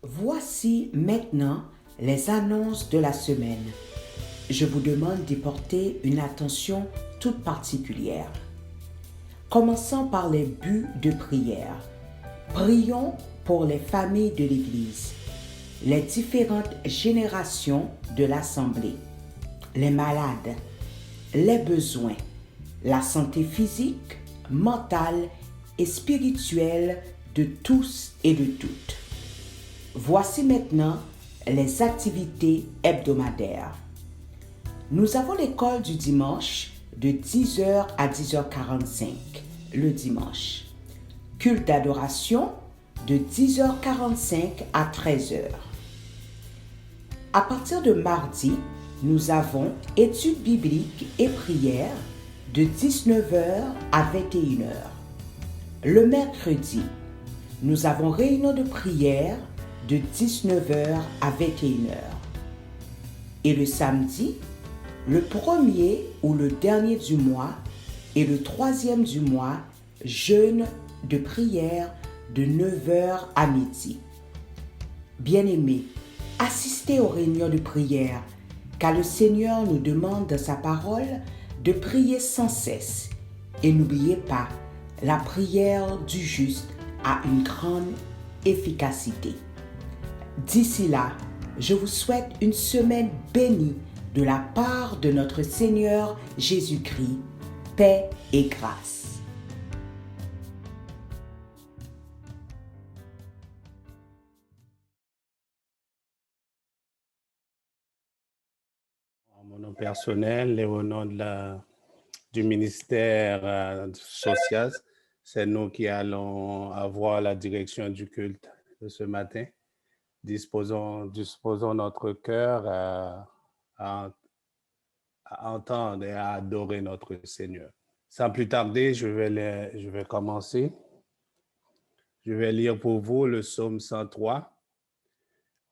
Voici maintenant les annonces de la semaine. Je vous demande d'y porter une attention toute particulière. Commençons par les buts de prière. Prions pour les familles de l'Église, les différentes générations de l'Assemblée, les malades, les besoins, la santé physique, mentale et spirituelle de tous et de toutes. Voici maintenant les activités hebdomadaires. Nous avons l'école du dimanche de 10h à 10h45 le dimanche. Culte d'adoration de 10h45 à 13h. À partir de mardi, nous avons études bibliques et prières de 19h à 21h. Le mercredi, nous avons réunion de prière de 19h à 21h. Et le samedi, le premier ou le dernier du mois et le troisième du mois, jeûne de prière de 9h à midi. Bien-aimés, assistez aux réunions de prière, car le Seigneur nous demande dans sa parole de prier sans cesse. Et n'oubliez pas, la prière du juste a une grande efficacité. D'ici là, je vous souhaite une semaine bénie de la part de notre Seigneur Jésus-Christ. Paix et grâce. Mon nom personnel et au nom du ministère social, c'est nous qui allons avoir la direction du culte de ce matin. Disposons notre cœur à entendre et à adorer notre Seigneur. Sans plus tarder, je vais commencer. Je vais lire pour vous le psaume 103.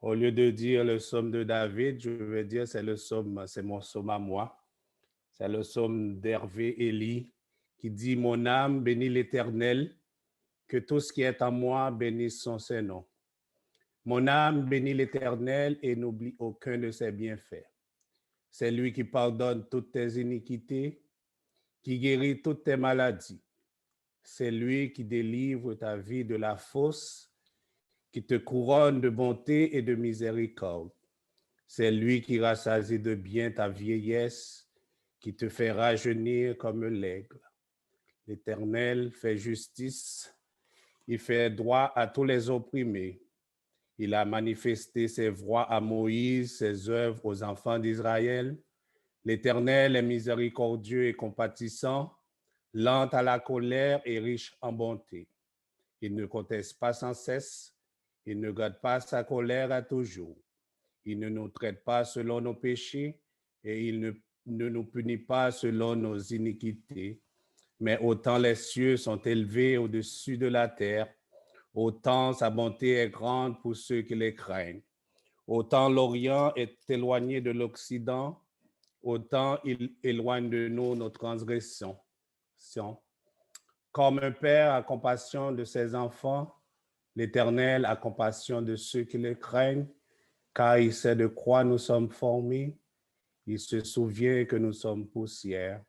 Au lieu de dire le psaume de David, je vais dire c'est mon psaume à moi. C'est le psaume d'Hervé Élie qui dit « Mon âme bénit l'Éternel, que tout ce qui est en moi bénisse son Saint-Nom. Mon âme bénit l'Éternel et n'oublie aucun de ses bienfaits. C'est lui qui pardonne toutes tes iniquités, qui guérit toutes tes maladies. C'est lui qui délivre ta vie de la fosse, qui te couronne de bonté et de miséricorde. C'est lui qui rassasie de bien ta vieillesse, qui te fait rajeunir comme l'aigle. L'Éternel fait justice, il fait droit à tous les opprimés. Il a manifesté ses voies à Moïse, ses œuvres aux enfants d'Israël. L'Éternel est miséricordieux et compatissant, lent à la colère et riche en bonté. Il ne conteste pas sans cesse, il ne garde pas sa colère à toujours. Il ne nous traite pas selon nos péchés et il ne nous punit pas selon nos iniquités. Mais autant les cieux sont élevés au-dessus de la terre, autant sa bonté est grande pour ceux qui les craignent. Autant l'Orient est éloigné de l'Occident, autant il éloigne de nous nos transgressions. Comme un père a compassion de ses enfants, l'Éternel a compassion de ceux qui les craignent, car il sait de quoi nous sommes formés. Il se souvient que nous sommes poussière.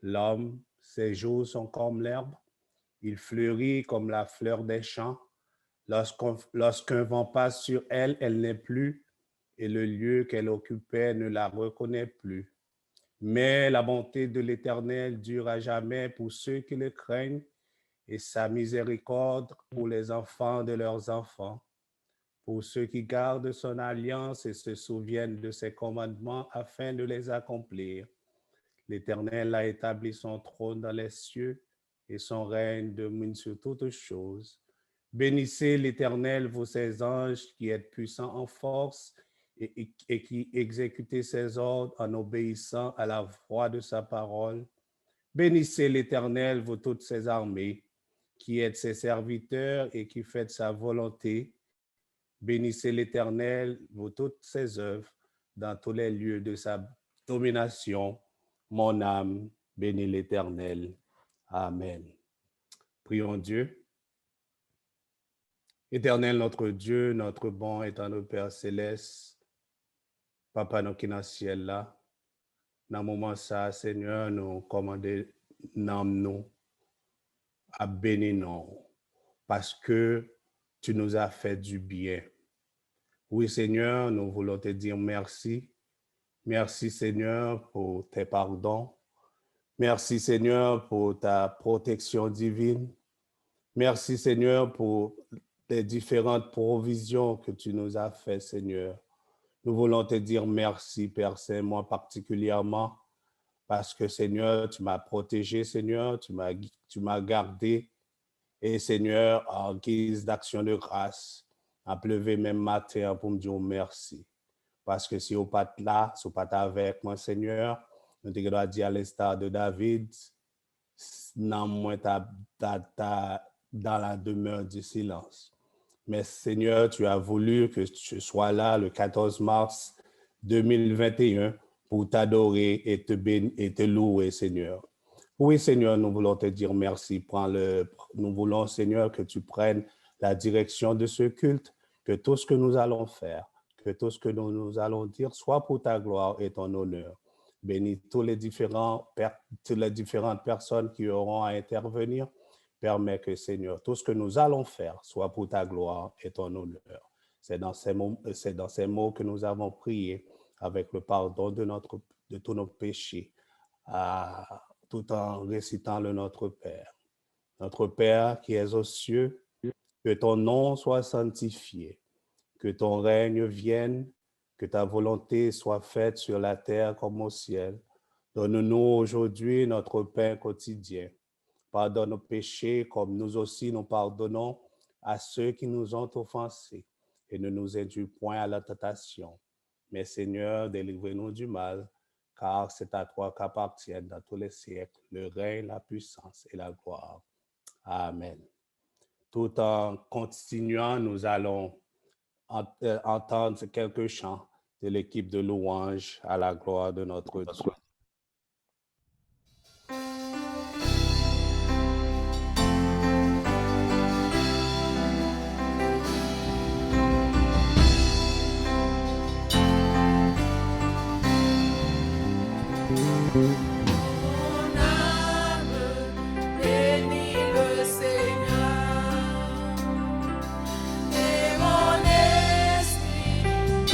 L'homme, ses jours sont comme l'herbe. Il fleurit comme la fleur des champs. Lorsqu'un vent passe sur elle, elle n'est plus, et le lieu qu'elle occupait ne la reconnaît plus. Mais la bonté de l'Éternel dure à jamais pour ceux qui le craignent, et sa miséricorde pour les enfants de leurs enfants, pour ceux qui gardent son alliance et se souviennent de ses commandements afin de les accomplir. L'Éternel a établi son trône dans les cieux et son règne domine sur toutes choses. Bénissez l'Éternel, vous ses anges qui êtes puissants en force et qui exécutez ses ordres en obéissant à la voix de sa parole. Bénissez l'Éternel, vous toutes ses armées, qui êtes ses serviteurs et qui faites sa volonté. Bénissez l'Éternel, vous toutes ses œuvres, dans tous les lieux de sa domination. Mon âme bénit l'Éternel. Amen. Prions Dieu. Éternel notre Dieu, notre bon et notre Père céleste, Papa nous qui dans le ciel là, dans le moment ça, Seigneur, nous commandons nous à bénir nous parce que tu nous as fait du bien. Oui, Seigneur, nous voulons te dire merci. Merci, Seigneur, pour tes pardons. Merci, Seigneur, pour ta protection divine. Merci, Seigneur, pour les différentes provisions que tu nous as faites, Seigneur. Nous voulons te dire merci, Père Saint, moi particulièrement, parce que, Seigneur, tu m'as protégé, Seigneur, tu m'as gardé. Et, Seigneur, en guise d'action de grâce, a pleuvé même matin pour me dire merci. Parce que si vous pas là, si vous pas avec moi, Seigneur, nous te doit dire à l'instar de David, non, moi, dans la demeure du silence. Mais Seigneur, tu as voulu que je sois là le 14 mars 2021 pour t'adorer et te louer, Seigneur. Oui, Seigneur, nous voulons te dire merci. Nous voulons, Seigneur, que tu prennes la direction de ce culte, que tout ce que nous allons faire, que tout ce que nous allons dire soit pour ta gloire et ton honneur. Bénis toutes les différentes personnes qui auront à intervenir. Permets que, Seigneur, tout ce que nous allons faire soit pour ta gloire et ton honneur. C'est dans ces mots que nous avons prié avec le pardon de tous nos péchés, tout en récitant le Notre Père. Notre Père qui es aux cieux, que ton nom soit sanctifié, que ton règne vienne, que ta volonté soit faite sur la terre comme au ciel. Donne-nous aujourd'hui notre pain quotidien. Pardonne nos péchés comme nous aussi nous pardonnons à ceux qui nous ont offensés. Et ne nous induis point à la tentation. Mais Seigneur, délivre-nous du mal, car c'est à toi qu'appartiennent dans tous les siècles le règne, la puissance et la gloire. Amen. Tout en continuant, nous allons entendre quelques chants de l'équipe de louange à la gloire de notre Dieu.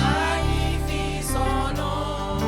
Magnifie son nom.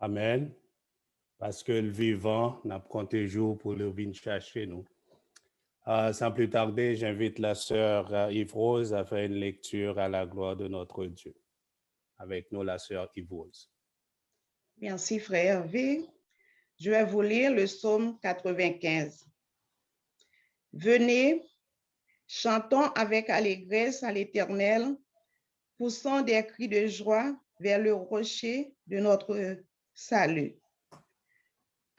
Amen. Parce que le vivant n'a compté jour pour le venir chercher nous. Sans plus tarder, j'invite la sœur Yves-Rose à faire une lecture à la gloire de notre Dieu. Avec nous, la sœur Yves-Rose. Merci, frère Hervé. Je vais vous lire le psaume 95. Venez, chantons avec allégresse à l'Éternel, poussons des cris de joie vers le rocher de notre salut.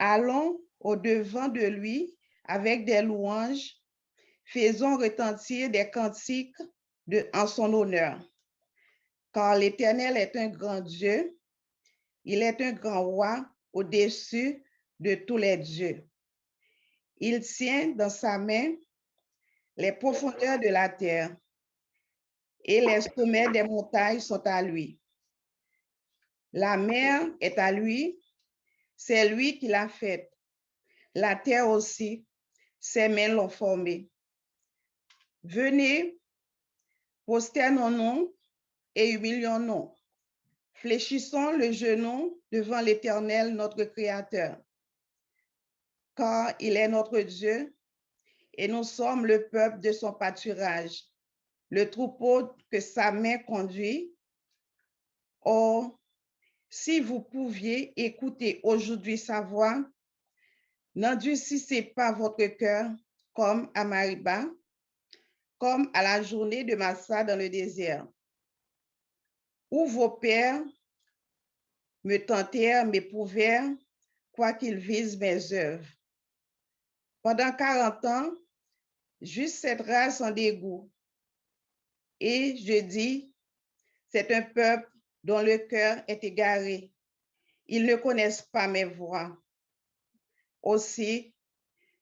Allons au-devant de lui avec des louanges, faisons retentir des cantiques en son honneur. Car l'Éternel est un grand Dieu, il est un grand roi au-dessus de tous les dieux. Il tient dans sa main les profondeurs de la terre et les sommets des montagnes sont à lui. La mer est à lui, c'est lui qui l'a faite. La terre aussi, ses mains l'ont formée. Venez, prosternons-nous et humilions-nous. Fléchissons le genou devant l'Éternel, notre Créateur. Car il est notre Dieu et nous sommes le peuple de son pâturage, le troupeau que sa main conduit. Oh, si vous pouviez écouter aujourd'hui sa voix, n'endurcissez pas votre cœur comme à Mariba, comme à la journée de Massa dans le désert, où vos pères me tentèrent, m'éprouvèrent, quoiqu'ils visent mes œuvres. Pendant 40 ans, juste cette race en dégoût. Et je dis, c'est un peuple dont le cœur est égaré. Ils ne connaissent pas mes voies. Aussi,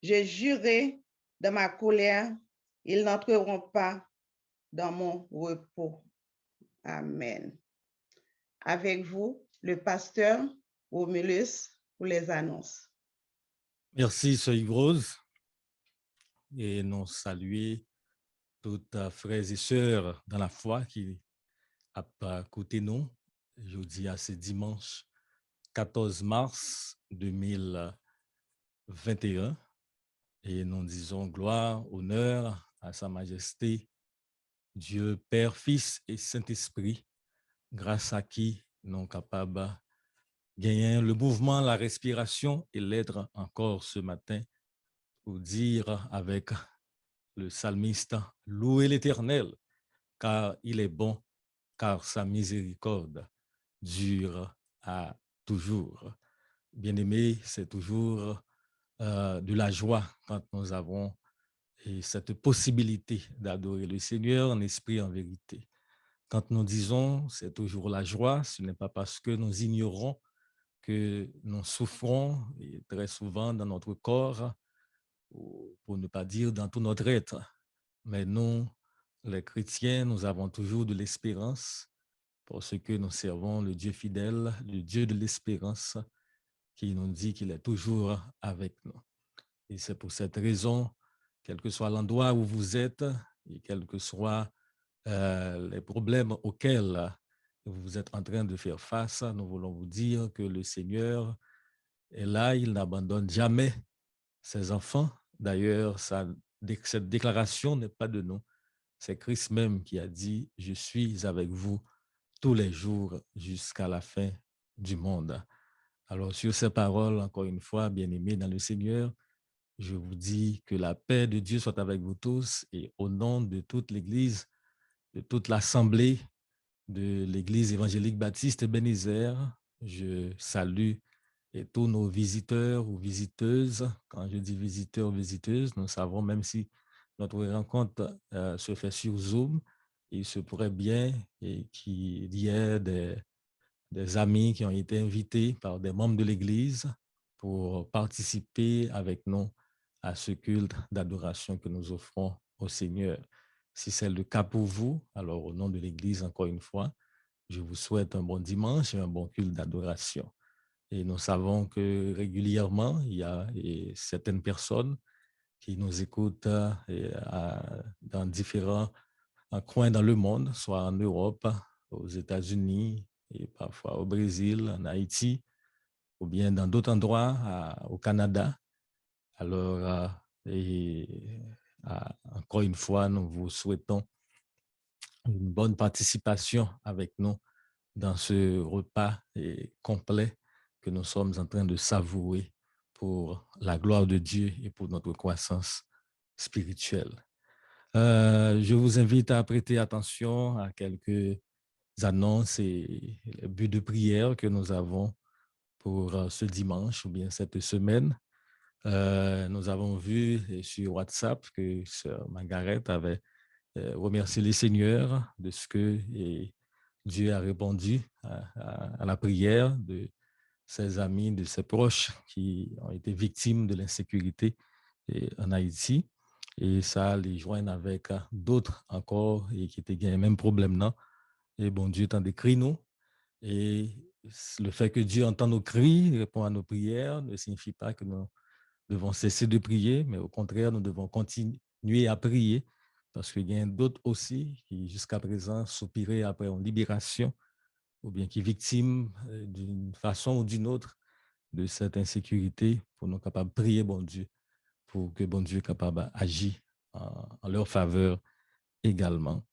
j'ai juré dans ma colère, ils n'entreront pas dans mon repos. Amen. Avec vous, le pasteur Romulus pour les annonces. Merci, Sœur Yves-Rose. Et nous saluons toutes frères et sœurs dans la foi qui a côté nous. Jeudi à ce dimanche 14 mars 2021. Et nous disons gloire, honneur à Sa Majesté, Dieu Père, Fils et Saint-Esprit, grâce à qui nous sommes capables de gagner le mouvement, la respiration et l'être encore ce matin pour dire avec le psalmiste, louez l'Éternel, car il est bon, car sa miséricorde dure à toujours. Bien-aimés, c'est toujours de la joie quand nous avons cette possibilité d'adorer le Seigneur en esprit et en vérité. Quand nous disons c'est toujours la joie, ce n'est pas parce que nous ignorons que nous souffrons et très souvent dans notre corps, pour ne pas dire dans tout notre être. Mais nous, les chrétiens, nous avons toujours de l'espérance parce que nous servons le Dieu fidèle, le Dieu de l'espérance, qui nous dit qu'il est toujours avec nous. Et c'est pour cette raison, quel que soit l'endroit où vous êtes et quels que soient les problèmes auxquels vous êtes en train de faire face, nous voulons vous dire que le Seigneur est là, il n'abandonne jamais ses enfants. D'ailleurs, cette déclaration n'est pas de nous. C'est Christ même qui a dit « Je suis avec vous tous les jours jusqu'à la fin du monde ». Alors, sur ces paroles, encore une fois, bien-aimés dans le Seigneur, je vous dis que la paix de Dieu soit avec vous tous et au nom de toute l'Église, de toute l'Assemblée de l'Église évangélique baptiste Ebenezer, je salue et tous nos visiteurs ou visiteuses. Quand je dis visiteurs ou visiteuses, nous savons même si notre rencontre se fait sur Zoom, il se pourrait bien qu'il y ait des amis qui ont été invités par des membres de l'Église pour participer avec nous à ce culte d'adoration que nous offrons au Seigneur. Si c'est le cas pour vous, alors au nom de l'Église, encore une fois, je vous souhaite un bon dimanche et un bon culte d'adoration. Et nous savons que régulièrement, il y a certaines personnes qui nous écoutent dans différents coins dans le monde, soit en Europe, aux États-Unis, et parfois au Brésil, en Haïti, ou bien dans d'autres endroits, au Canada. Alors, encore une fois, nous vous souhaitons une bonne participation avec nous dans ce repas complet que nous sommes en train de savourer pour la gloire de Dieu et pour notre croissance spirituelle. Je vous invite à prêter attention à quelques annonces et les buts de prière que nous avons pour ce dimanche ou bien cette semaine. Nous avons vu sur WhatsApp que Sœur Margaret avait remercié les Seigneurs de ce que Dieu a répondu à la prière de ses amis, de ses proches qui ont été victimes de l'insécurité en Haïti. Et ça les joint avec d'autres encore et qui étaient gagnés même problème là. Et bon Dieu t'en décrit nous. Et le fait que Dieu entend nos cris, répond à nos prières, ne signifie pas que nous devons cesser de prier, mais au contraire, nous devons continuer à prier parce qu'il y a d'autres aussi qui, jusqu'à présent, soupiraient après une libération ou bien qui victimes d'une façon ou d'une autre de cette insécurité pour nous capables de prier bon Dieu, pour que bon Dieu soit capable d'agir en leur faveur également.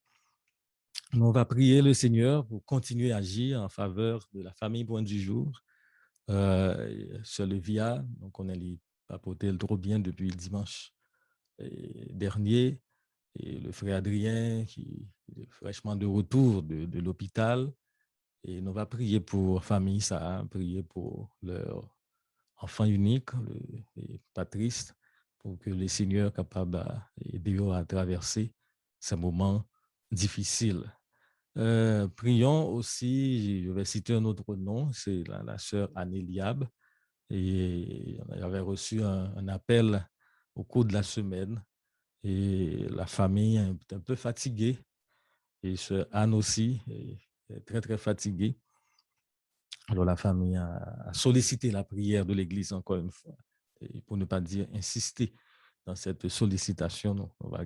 On va prier le Seigneur pour continuer à agir en faveur de la famille Point du Jour. Sur le VIA, donc on a papoté trop bien depuis le dimanche dernier. Et le frère Adrien, qui est fraîchement de retour de l'hôpital, Et nous va prier pour famille, ça, prier pour leur enfant unique, et Patrice, pour que le Seigneur capable d'aider à traverser ces moments difficiles. Prions aussi, je vais citer un autre nom, c'est la sœur Anne-Eliab. Et on avait reçu un appel au cours de la semaine. Et la famille est un peu fatiguée. Et sœur Anne aussi est très, très fatiguée. Alors la famille a sollicité la prière de l'Église encore une fois. Et pour ne pas dire insister dans cette sollicitation, donc on va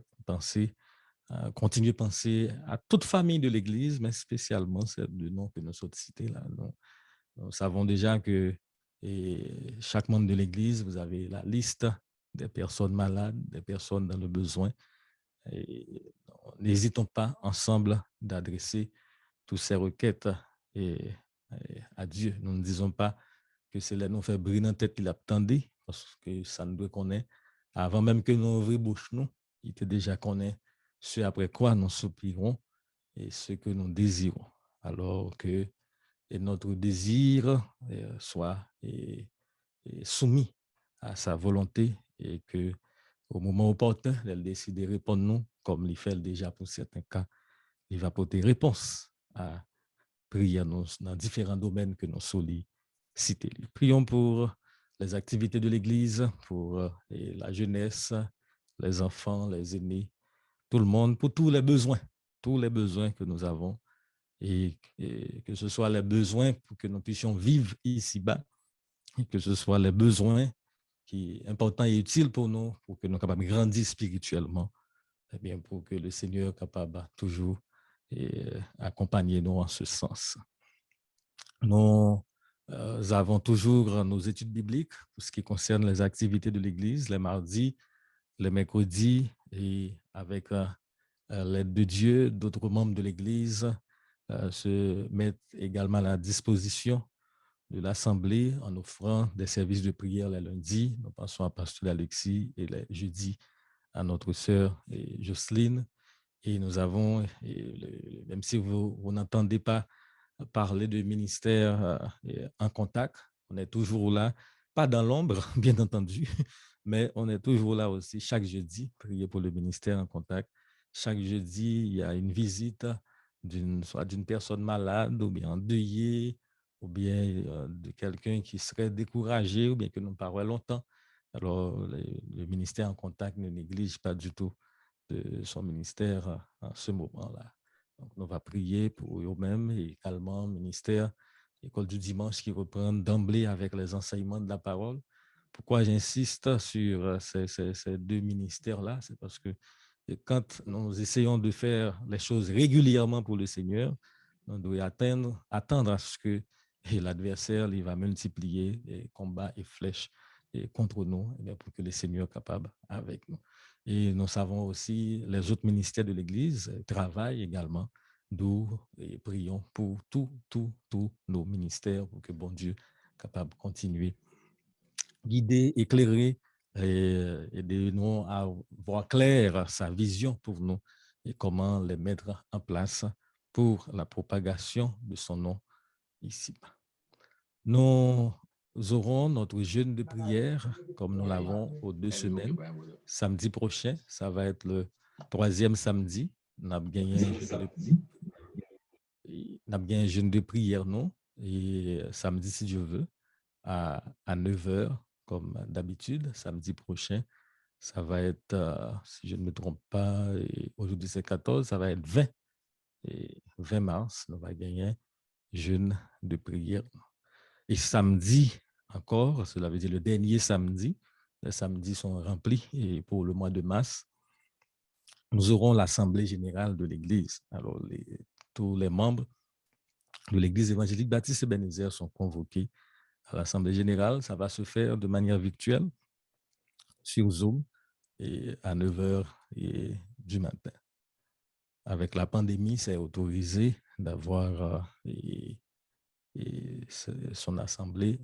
continuer à penser à toute famille de l'Église, mais spécialement celle de nom que nous sollicitons là. Nous savons déjà que chaque membre de l'Église, vous avez la liste des personnes malades, des personnes dans le besoin. N'hésitons pas ensemble d'adresser toutes ces requêtes et, à Dieu. Nous ne disons pas que cela nous fait briller en tête qu'il attendait, parce que ça nous doit connaître. Avant même que nous ouvrions bouche, nous, il était déjà connaît ce après quoi nous soupirons et ce que nous désirons. Alors que notre désir soit soumis à sa volonté et que au moment opportun, elle décide de répondre non, comme il fait déjà pour certains cas, il va porter réponse à prière dans différents domaines que nous sollicités. Prions pour les activités de l'Église, pour la jeunesse, les enfants, les aînés, tout le monde, pour tous les besoins que nous avons, et que ce soit les besoins pour que nous puissions vivre ici-bas, et que ce soit les besoins qui sont importants et utiles pour nous, pour que nous soyons capables de grandir spirituellement, et bien pour que le Seigneur soit capable toujours accompagner nous en ce sens. Nous avons toujours nos études bibliques pour ce qui concerne les activités de l'Église, les mardis, les mercredis, et avec l'aide de Dieu, d'autres membres de l'Église se mettent également à la disposition de l'Assemblée en offrant des services de prière les lundis. Nous pensons à Pasteur Alexis et les jeudis à notre sœur Jocelyne. Et nous avons, même si vous n'entendez pas parler de ministère en contact, on est toujours là, pas dans l'ombre, bien entendu, mais on est toujours là aussi chaque jeudi, prier pour le ministère en contact. Chaque jeudi, il y a une visite soit d'une personne malade ou bien endeuillée, ou bien de quelqu'un qui serait découragé, ou bien que nous parlons longtemps. Alors, le ministère en contact ne néglige pas du tout de son ministère en ce moment-là. Donc, on va prier pour eux-mêmes et également le ministère École du dimanche qui reprend d'emblée avec les enseignements de la parole. Pourquoi j'insiste sur ces deux ministères-là? C'est parce que quand nous essayons de faire les choses régulièrement pour le Seigneur, on doit attendre à ce que l'adversaire va multiplier les combats et flèches contre nous, pour que le Seigneur soit capable avec nous. Et nous savons aussi les autres ministères de l'Église travaillent également, d'où prions pour tous nos ministères pour que bon Dieu soit capable de continuer, guider, éclairer et aider-nous à voir clair sa vision pour nous et comment les mettre en place pour la propagation de son nom ici. Nous aurons notre jeûne de prière, comme nous l'avons aux 2 semaines. Samedi prochain, ça va être le 3e samedi. Nous avons gagné un jeûne de prière, non? Et samedi, si Dieu veut, à 9 h, comme d'habitude. Samedi prochain, ça va être, si je ne me trompe pas, aujourd'hui c'est 14, ça va être 20 mars. Nous allons gagner un jeûne de prière. Et samedi encore, cela veut dire le dernier samedi, les samedis sont remplis et pour le mois de mars, nous aurons l'Assemblée générale de l'Église. Alors, tous les membres de l'Église évangélique Baptiste Ebenezer sont convoqués à l'Assemblée générale. Ça va se faire de manière virtuelle sur Zoom et à 9 h du matin. Avec la pandémie, c'est autorisé d'avoir son assemblée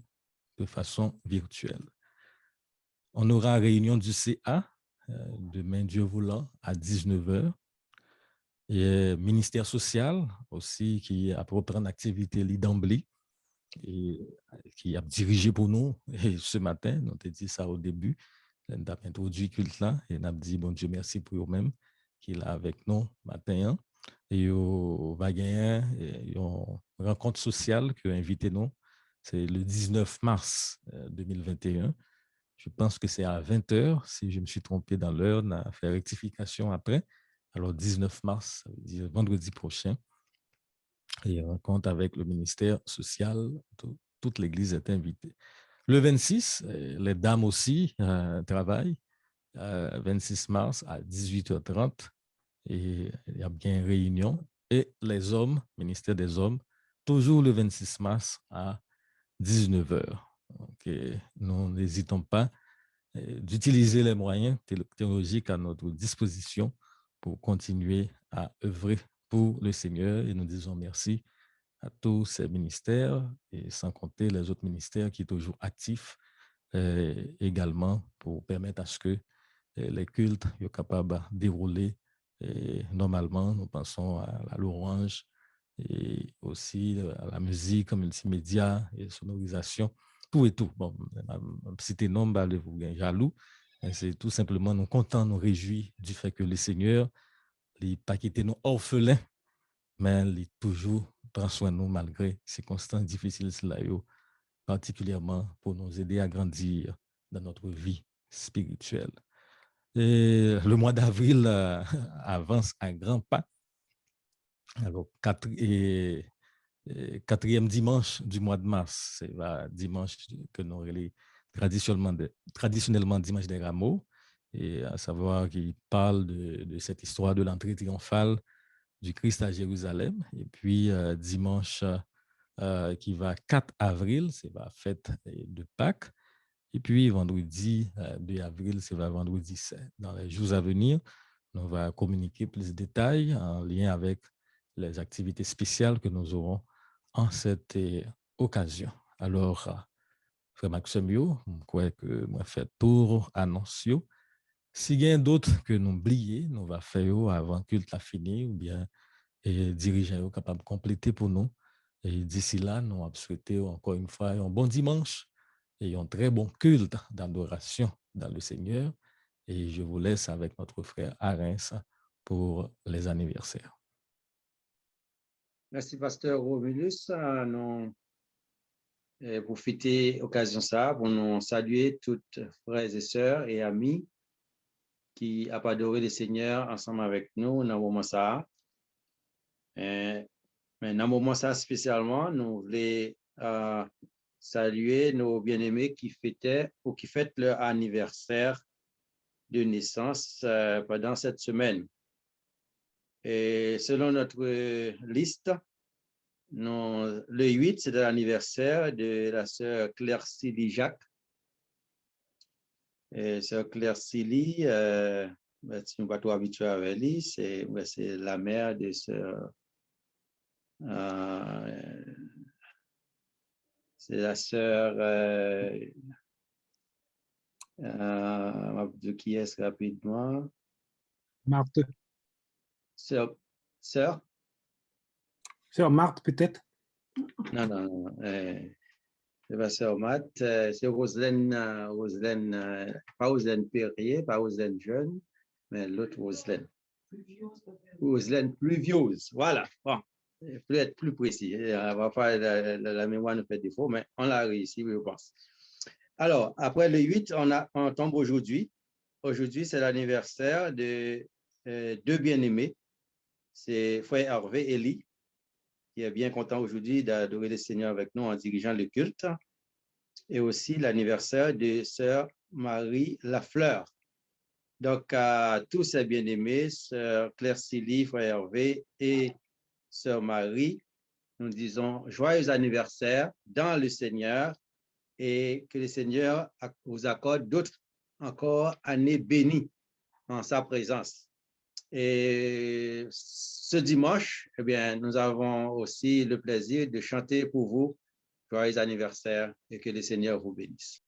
de façon virtuelle. On aura réunion du CA demain, Dieu voulant, à 19 h. Et ministère social aussi qui a reprendre l'activité d'emblée et qui a dirigé pour nous. Et ce matin, on t'a dit ça au début, on a introduit le culte là et on a dit bon Dieu merci pour eux-mêmes qui est là avec nous matin. Et on va gagner une rencontre sociale qui a invité nous. C'est le 19 mars 2021. Je pense que c'est à 20h. Si je me suis trompé dans l'heure, on a fait rectification après. Alors 19 mars, ça veut dire vendredi prochain. Et rencontre avec le ministère social. Toute l'Église est invitée. Le 26, les dames aussi travaillent. 26 mars à 18h30. Et il y a bien une réunion. Et les hommes, ministère des hommes, toujours le 26 mars à 19h. Donc, nous n'hésitons pas d'utiliser les moyens technologiques à notre disposition pour continuer à œuvrer pour le Seigneur. Et nous disons merci à tous ces ministères et sans compter les autres ministères qui sont toujours actifs également pour permettre à ce que les cultes soient capables de dérouler normalement. Nous pensons à la louange et aussi à la musique, multimédia et sonorisation, tout et tout. Bon, citer nombre, vous gagnez jaloux. C'est tout simplement nous contents, nous réjouis du fait que le Seigneur n'a pas quitté nous orphelins, mais il toujours prend soin de nous malgré ces circonstances difficiles, particulièrement pour nous aider à grandir dans notre vie spirituelle. Et le mois d'avril avance à grands pas. Alors, quatrième dimanche du mois de mars, c'est le dimanche que nous relais traditionnellement dimanche des rameaux, et à savoir qu'il parle de cette histoire de l'entrée triomphale du Christ à Jérusalem. Et puis, dimanche qui va 4 avril, c'est la fête de Pâques. Et puis, vendredi 2 avril, c'est le vendredi 7. Dans les jours à venir, on va communiquer plus de détails en lien avec les activités spéciales que nous aurons en cette occasion. Alors, frère Maxime, je crois que moi fait tour annonce. Si il y a d'autres que nous oublions, nous va faire avant que culte a fini ou bien dirigeants capables de compléter pour nous. Et d'ici là, nous avons souhaité encore une fois un bon dimanche et un très bon culte d'adoration dans le Seigneur. Et je vous laisse avec notre frère Arens pour les anniversaires. Merci, pasteur Romulus. Nous profiter l'occasion ça pour nous saluer toutes frères et sœurs et amis qui ont adoré le Seigneur ensemble avec nous dans le moment ça. Mais dans le moment ça spécialement, nous voulons saluer nos bien-aimés qui fêtaient ou qui fêtent leur anniversaire de naissance pendant cette semaine. Et selon notre liste, le 8, c'est l'anniversaire de la sœur Claire Silly Jacques. Et sœur Claire Silly, si on n'est pas trop habitué avec lui, c'est la mère de sœur. C'est la sœur qui est rapidement. Marthe. Sœur Marthe, peut-être? Non. C'est pas sœur Marthe, c'est Roselaine, pas Roselaine Perrier, pas Roselaine Jeune, mais l'autre Roselaine. Roselaine Pluviose, voilà. Bon, il faut être plus précis. La mémoire nous fait défaut, mais on l'a réussi, je pense. Alors, après le 8, on tombe aujourd'hui. Aujourd'hui, c'est l'anniversaire de deux bien-aimés. C'est frère Hervé Elie, qui est bien content aujourd'hui d'adorer le Seigneur avec nous en dirigeant le culte. Et aussi l'anniversaire de sœur Marie Lafleur. Donc, à tous ces bien-aimés, sœur Claire Silly, frère Hervé et sœur Marie, nous disons joyeux anniversaire dans le Seigneur et que le Seigneur vous accorde d'autres encore années bénies en sa présence. Et ce dimanche, eh bien, nous avons aussi le plaisir de chanter pour vous joyeux anniversaire et que le Seigneur vous bénisse.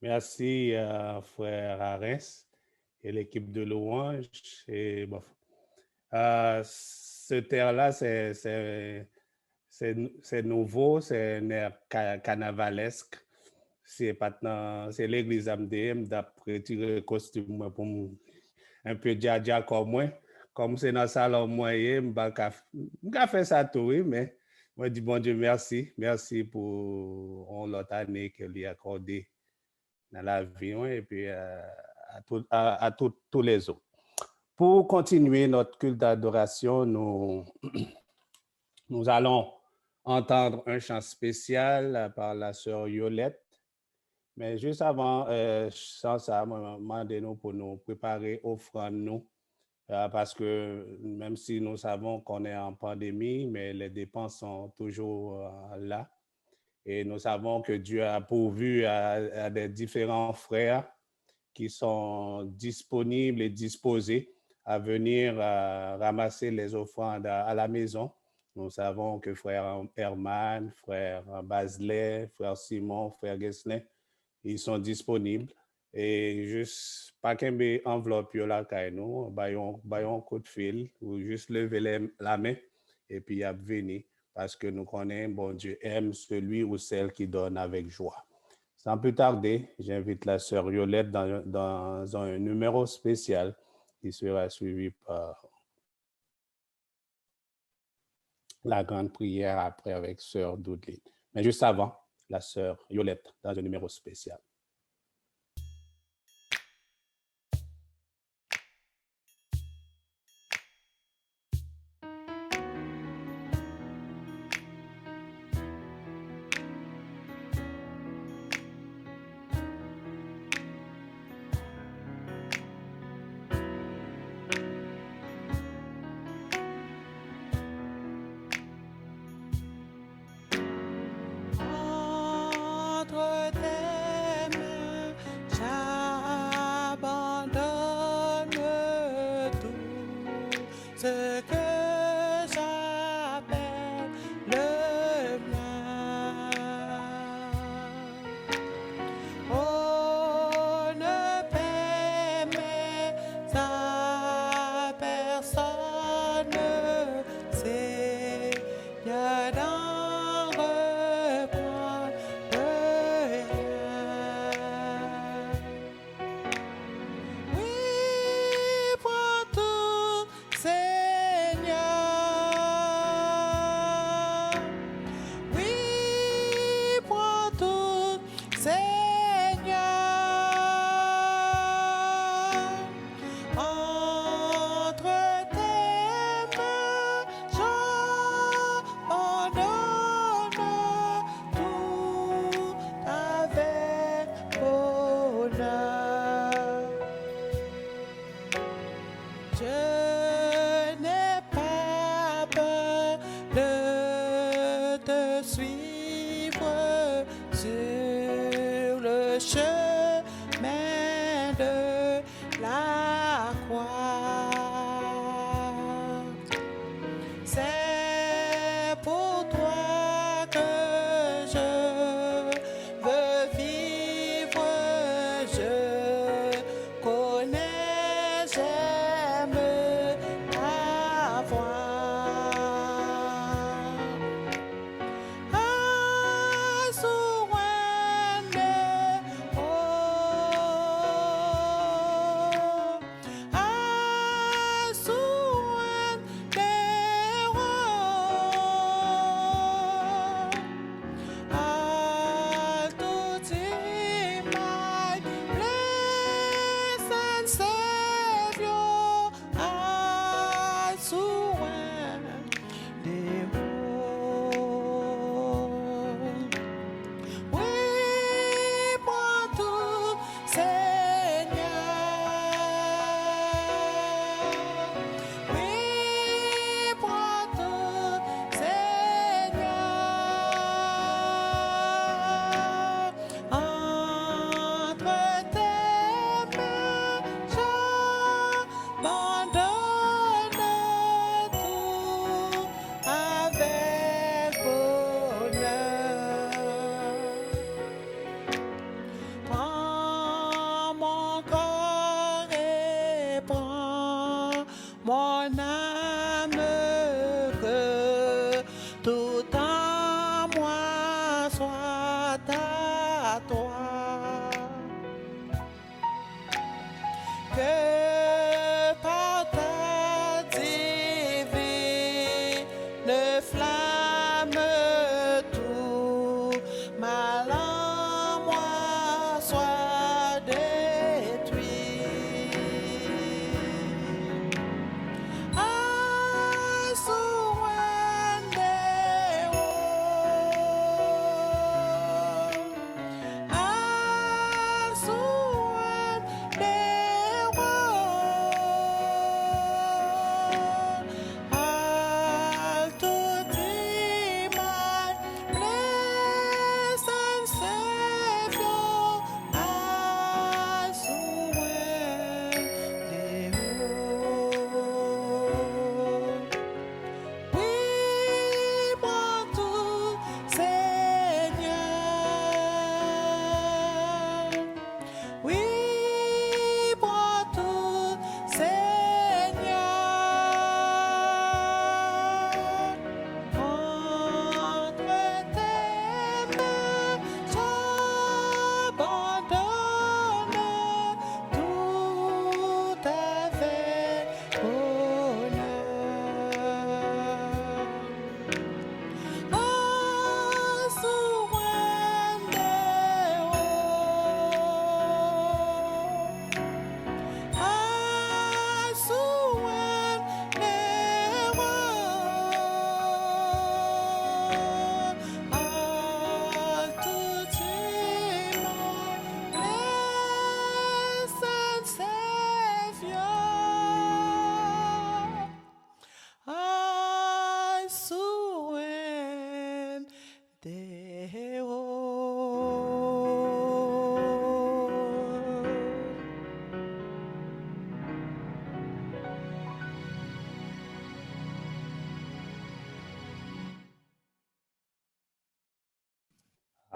Merci, frère Arès et l'équipe de louange. Et bon, ce terre-là, c'est nouveau, c'est un air carnavalesque. C'est maintenant, c'est l'église MDM d'après tirer le costume pour un peu dja comme moi. Comme c'est dans le salon moyen, je vais faire ça tout, oui, mais moi, je dis bon Dieu, merci. Merci pour l'autre année qu'il lui a accordé dans la vie, oui, et puis à tous les autres. Pour continuer notre culte d'adoration, nous allons entendre un chant spécial par la sœur Yolette. Mais juste avant, sans ça, demandez-nous pour nous préparer, offrande nous, parce que même si nous savons qu'on est en pandémie, mais les dépenses sont toujours là. Et nous savons que Dieu a pourvu à des différents frères qui sont disponibles et disposés à venir ramasser les offrandes à la maison. Nous savons que frère Herman, frère Baselet, frère Simon, frère Guesselin, ils sont disponibles. Et juste, pas qu'un enveloppe là, nous, baillons coup de fil ou juste lever la main et puis à venir parce que nous connaissons, bon Dieu aime celui ou celle qui donne avec joie. Sans plus tarder, j'invite la sœur Yolette dans un numéro spécial qui sera suivi par la grande prière après avec sœur Doudley. Mais juste avant, la sœur Yolette dans un numéro spécial.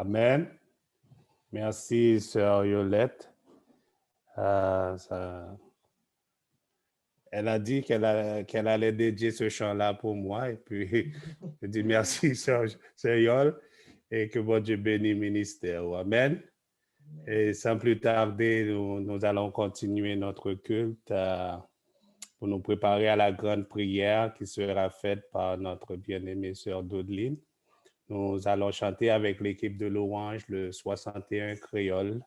Amen. Merci, sœur Yolette. Elle a dit qu'elle allait dédier ce chant-là pour moi. Et puis, je dis merci, sœur Yol, et que bon Dieu bénisse le ministère. Amen. Et sans plus tarder, nous allons continuer notre culte pour nous préparer à la grande prière qui sera faite par notre bien-aimée sœur Daudeline. Nous allons chanter avec l'équipe de louange le 61 créole,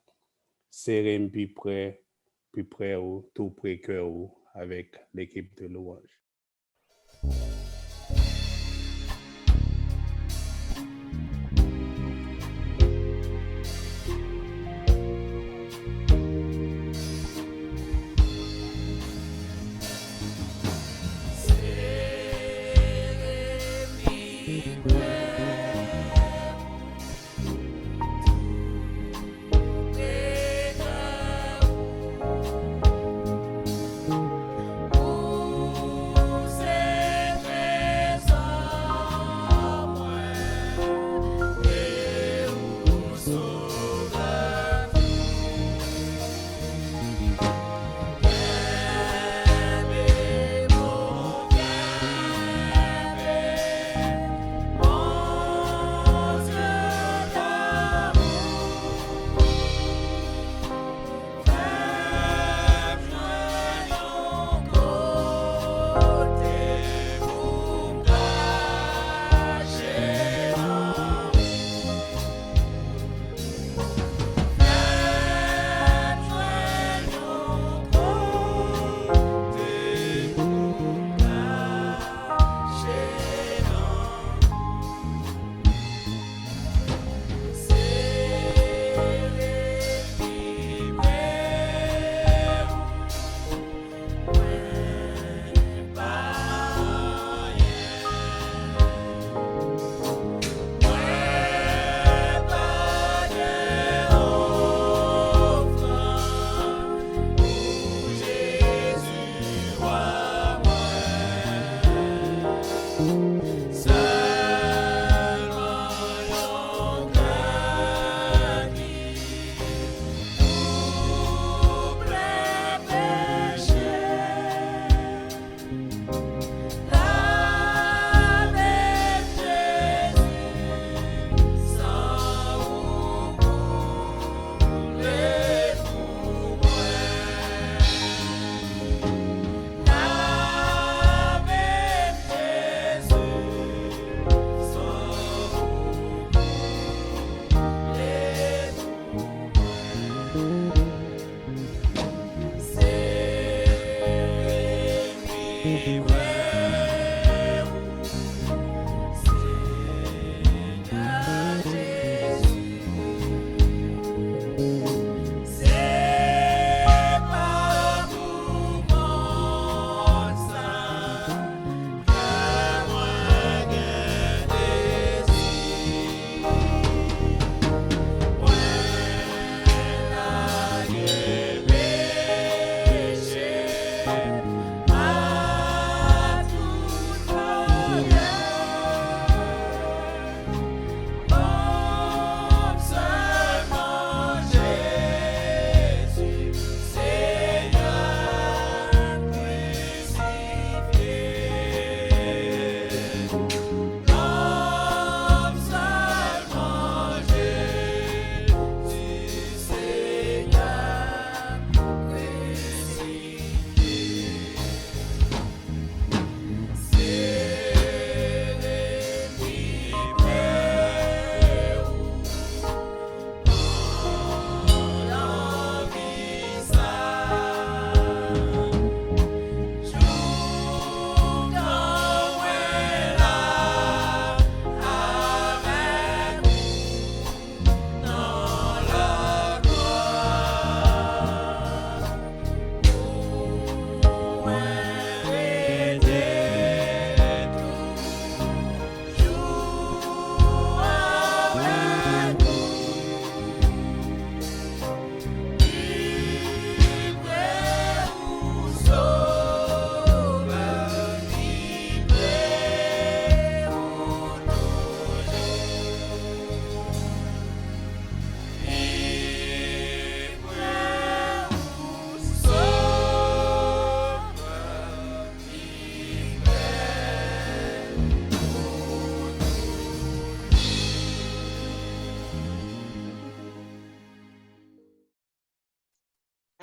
Sérém puis près ou tout près que ou, avec l'équipe de louange. Ah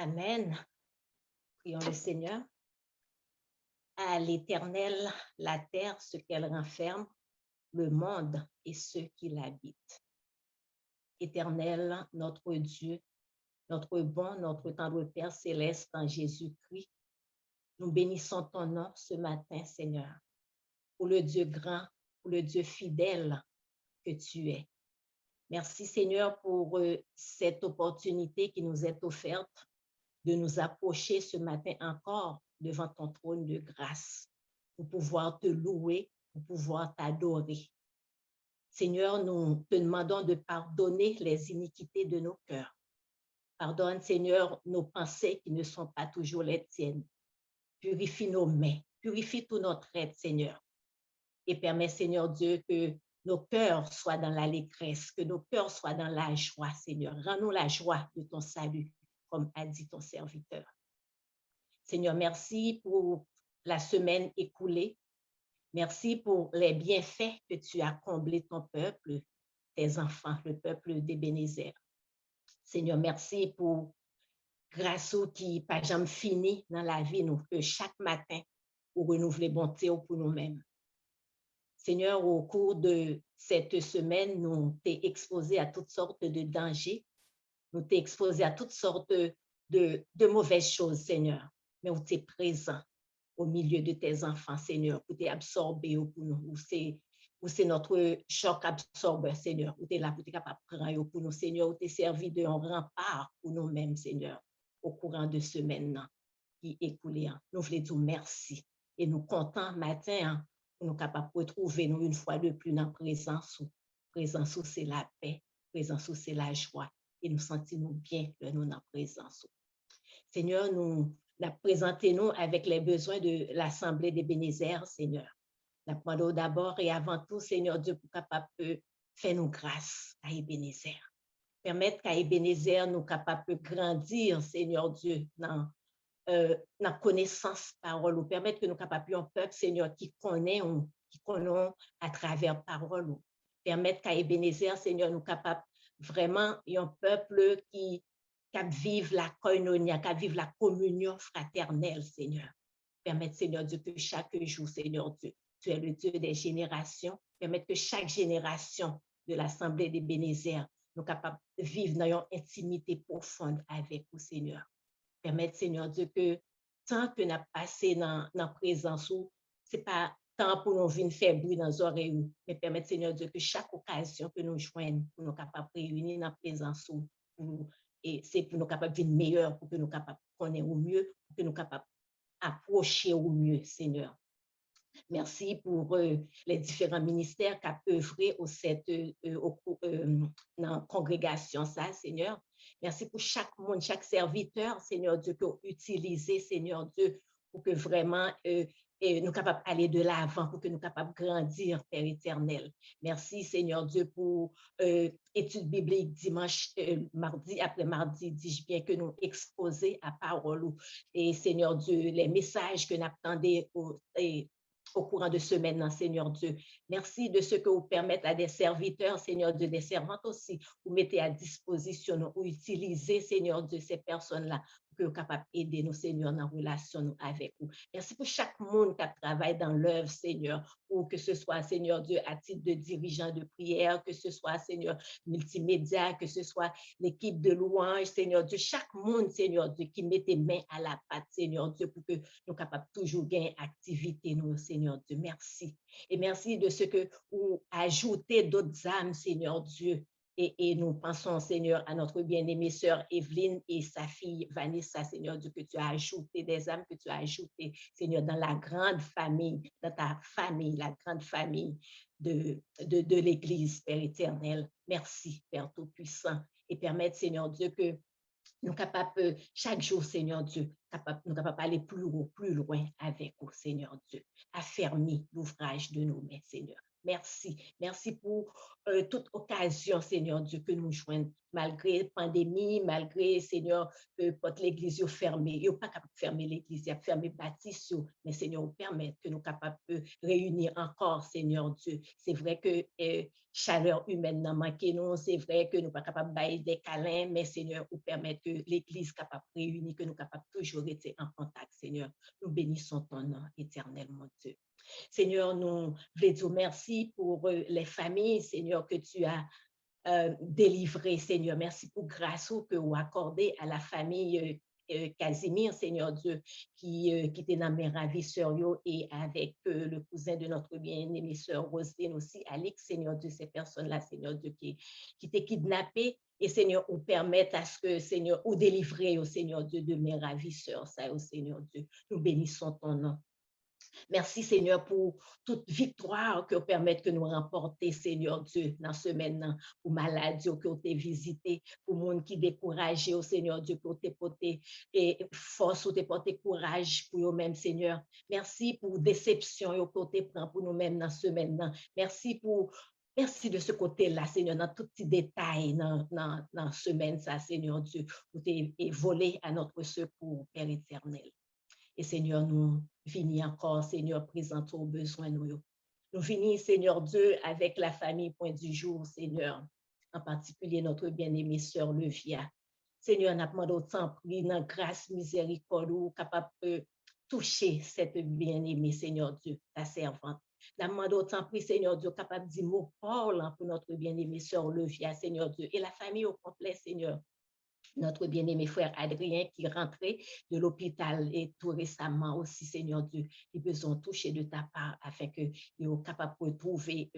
Amen. Prions le Seigneur. À l'Éternel, la terre, ce qu'elle renferme, le monde et ceux qui l'habitent. Éternel, notre Dieu, notre bon, notre tendre Père céleste en Jésus-Christ, nous bénissons ton nom ce matin, Seigneur, pour le Dieu grand, pour le Dieu fidèle que tu es. Merci, Seigneur, pour cette opportunité qui nous est offerte de nous approcher ce matin encore devant ton trône de grâce, pour pouvoir te louer, pour pouvoir t'adorer. Seigneur, nous te demandons de pardonner les iniquités de nos cœurs. Pardonne, Seigneur, nos pensées qui ne sont pas toujours les tiennes. Purifie nos mains, purifie tout notre être, Seigneur. Et permets, Seigneur Dieu, que nos cœurs soient dans l'allégresse, que nos cœurs soient dans la joie, Seigneur. Rends-nous la joie de ton salut, comme a dit ton serviteur. Seigneur, merci pour la semaine écoulée. Merci pour les bienfaits que tu as comblés ton peuple, tes enfants, le peuple d'Ebenezer. Seigneur, merci pour grâce qui pas jamais fini dans la vie, nous, que chaque matin, pour renouveler bonté pour nous-mêmes. Seigneur, au cours de cette semaine, nous t'es exposé à toutes sortes de dangers, nous t'es exposé à toutes sortes de mauvaises choses, Seigneur, mais où tu es présent au milieu de tes enfants, Seigneur, où tu es absorbé pour nous, où c'est notre choc absorbeur, Seigneur, où tu es là, où tu es capable de prendre pour nous, Seigneur, où tu es servi d'un rempart pour nous-mêmes, Seigneur, au courant de semaine qui est écoulée. Nous voulons dire merci et nous comptons matin pour nous capables de retrouver nous une fois de plus dans la présence où c'est la paix, présence où c'est la joie et nous sentons bien que nous dans la présence. Seigneur, nous présentons-nous avec les besoins de l'Assemblée d'Ebenezer, Seigneur. Nous demandons d'abord et avant tout, Seigneur Dieu, pour capable de faire nous grâce à Ebenezer. Permettre qu'à Ebenezer, nous capables de grandir, Seigneur Dieu, dans connaissance parole, ou permettre que nous capables un peuple, Seigneur, qui connaît à travers parole. Permettre qu'à Ebenezer, Seigneur, nous capables vraiment un peuple qui vive la koinonia, qui vive la communion fraternelle, Seigneur. Permettre, Seigneur Dieu, que chaque jour, Seigneur Dieu, tu es le Dieu des générations. Permettre que chaque génération de l'Assemblée d'Ebenezer nous capables de vivre dans une intimité profonde avec vous, Seigneur. Permettre, Seigneur Dieu, que tant que nous avons passé dans la présence, ce n'est pas tant pour nous venir faire bruit dans les oreilles, mais permettre, Seigneur Dieu, que chaque occasion que nous joignons, pour nous capables de réunir dans la présence, et c'est pour nous capables de venir meilleurs, pour que nous capables de connaître au mieux, pour que nous capables d'approcher au mieux, Seigneur. Merci pour les différents ministères qui ont œuvré dans la congrégation, ça, Seigneur. Merci pour chaque monde, chaque serviteur, Seigneur Dieu, qui a utilisé, Seigneur Dieu, pour que vraiment nous capables d'aller de l'avant, pour que nous capables de grandir, Père éternel. Merci, Seigneur Dieu, pour études bibliques dimanche, mardi après mardi, dis-je bien, que nous exposer à parole. Et Seigneur Dieu, les messages que nous attendons au courant de semaine, Seigneur Dieu. Merci de ce que vous permettez à des serviteurs, Seigneur Dieu, des servantes aussi, vous mettez à disposition ou utilisez, Seigneur Dieu, ces personnes-là pour que vous soyez capables d'aider nos Seigneur dans la relation avec vous. Merci pour chaque monde qui travaille dans l'œuvre, Seigneur, ou que ce soit, Seigneur Dieu, à titre de dirigeant de prière, que ce soit, Seigneur, multimédia, que ce soit l'équipe de louange, Seigneur Dieu, chaque monde, Seigneur Dieu, qui met tes mains à la pâte, Seigneur Dieu, pour que nous soyons capables toujours gagner activité, nous, Seigneur Dieu. Merci. Et merci de ce que vous ajoutez d'autres âmes, Seigneur Dieu. Et nous pensons, Seigneur, à notre bien-aimée sœur Evelyne et sa fille Vanessa, Seigneur Dieu, que tu as ajouté des âmes, que tu as ajouté, Seigneur, dans la grande famille, dans ta famille, la grande famille de l'Église, Père éternel. Merci, Père Tout-Puissant. Et permettre, Seigneur Dieu, que nous sommes capables, chaque jour, Seigneur Dieu, nous sommes capables d'aller plus haut, plus loin avec vous, Seigneur Dieu. Affermis l'ouvrage de nos mains, Seigneur. Merci. Merci pour toute occasion, Seigneur Dieu, que nous joignons, malgré la pandémie, malgré, Seigneur, que porte l'église est fermée. Il n'est pas capable de fermer l'église, il a fermé bâtisse, mais Seigneur, permet que nous sommes capables de réunir encore, Seigneur Dieu. C'est vrai que chaleur humaine n'a manqué, nous, c'est vrai que nous ne sommes pas capables de bailler des câlins, mais Seigneur, vous permet que l'église soit capable de réunir, que nous sommes capables toujours être en contact, Seigneur. Nous bénissons ton nom éternel, mon Dieu. Seigneur, nous voulons dire merci pour les familles, Seigneur, que tu as délivrées, Seigneur. Merci pour grâce que vous accordez à la famille Casimir, Seigneur Dieu, qui était dans mes ravisseurs et avec le cousin de notre bien-aimée sœur Roselyne aussi, Alix, Seigneur Dieu, ces personnes-là, Seigneur Dieu, qui t'est kidnappé. Et Seigneur, ou permettre à ce que, Seigneur, ou délivrer au Seigneur Dieu de mes ravisseurs, ça, au Seigneur Dieu. Nous bénissons ton nom. Merci, Seigneur, pour toute victoire que vous permettez que nous remporter, Seigneur Dieu, dans ce semaine, pour maladies que vous avez visité, pour les gens qui découragent, Seigneur Dieu, pour te porter force, ou te porter courage pour eux-mêmes, Seigneur. Merci pour déception que vous prend pour nous-mêmes dans ce semaine. Merci de ce côté-là, Seigneur, dans tous les détails, dans la semaine, ça, Seigneur Dieu, pour te voler à notre secours, Père éternel. Et Seigneur, nous venons encore, Seigneur, présenter aux besoins nous. Nous venons, Seigneur Dieu, avec la famille Point du Jour, Seigneur, en particulier notre bien-aimée sœur Levia. Seigneur, nous demandons autant prix, dans grâce, miséricorde, ou capable de toucher cette bien-aimée, Seigneur Dieu, ta servante. Nous demandons autant prix, Seigneur Dieu, capable de dire mot parlant pour notre bien-aimée sœur Levia, Seigneur Dieu, et la famille au complet, Seigneur. Notre bien-aimé frère Adrien qui est rentré de l'hôpital et tout récemment aussi, Seigneur Dieu, il a besoin de toucher de ta part afin qu'il soit capable de retrouver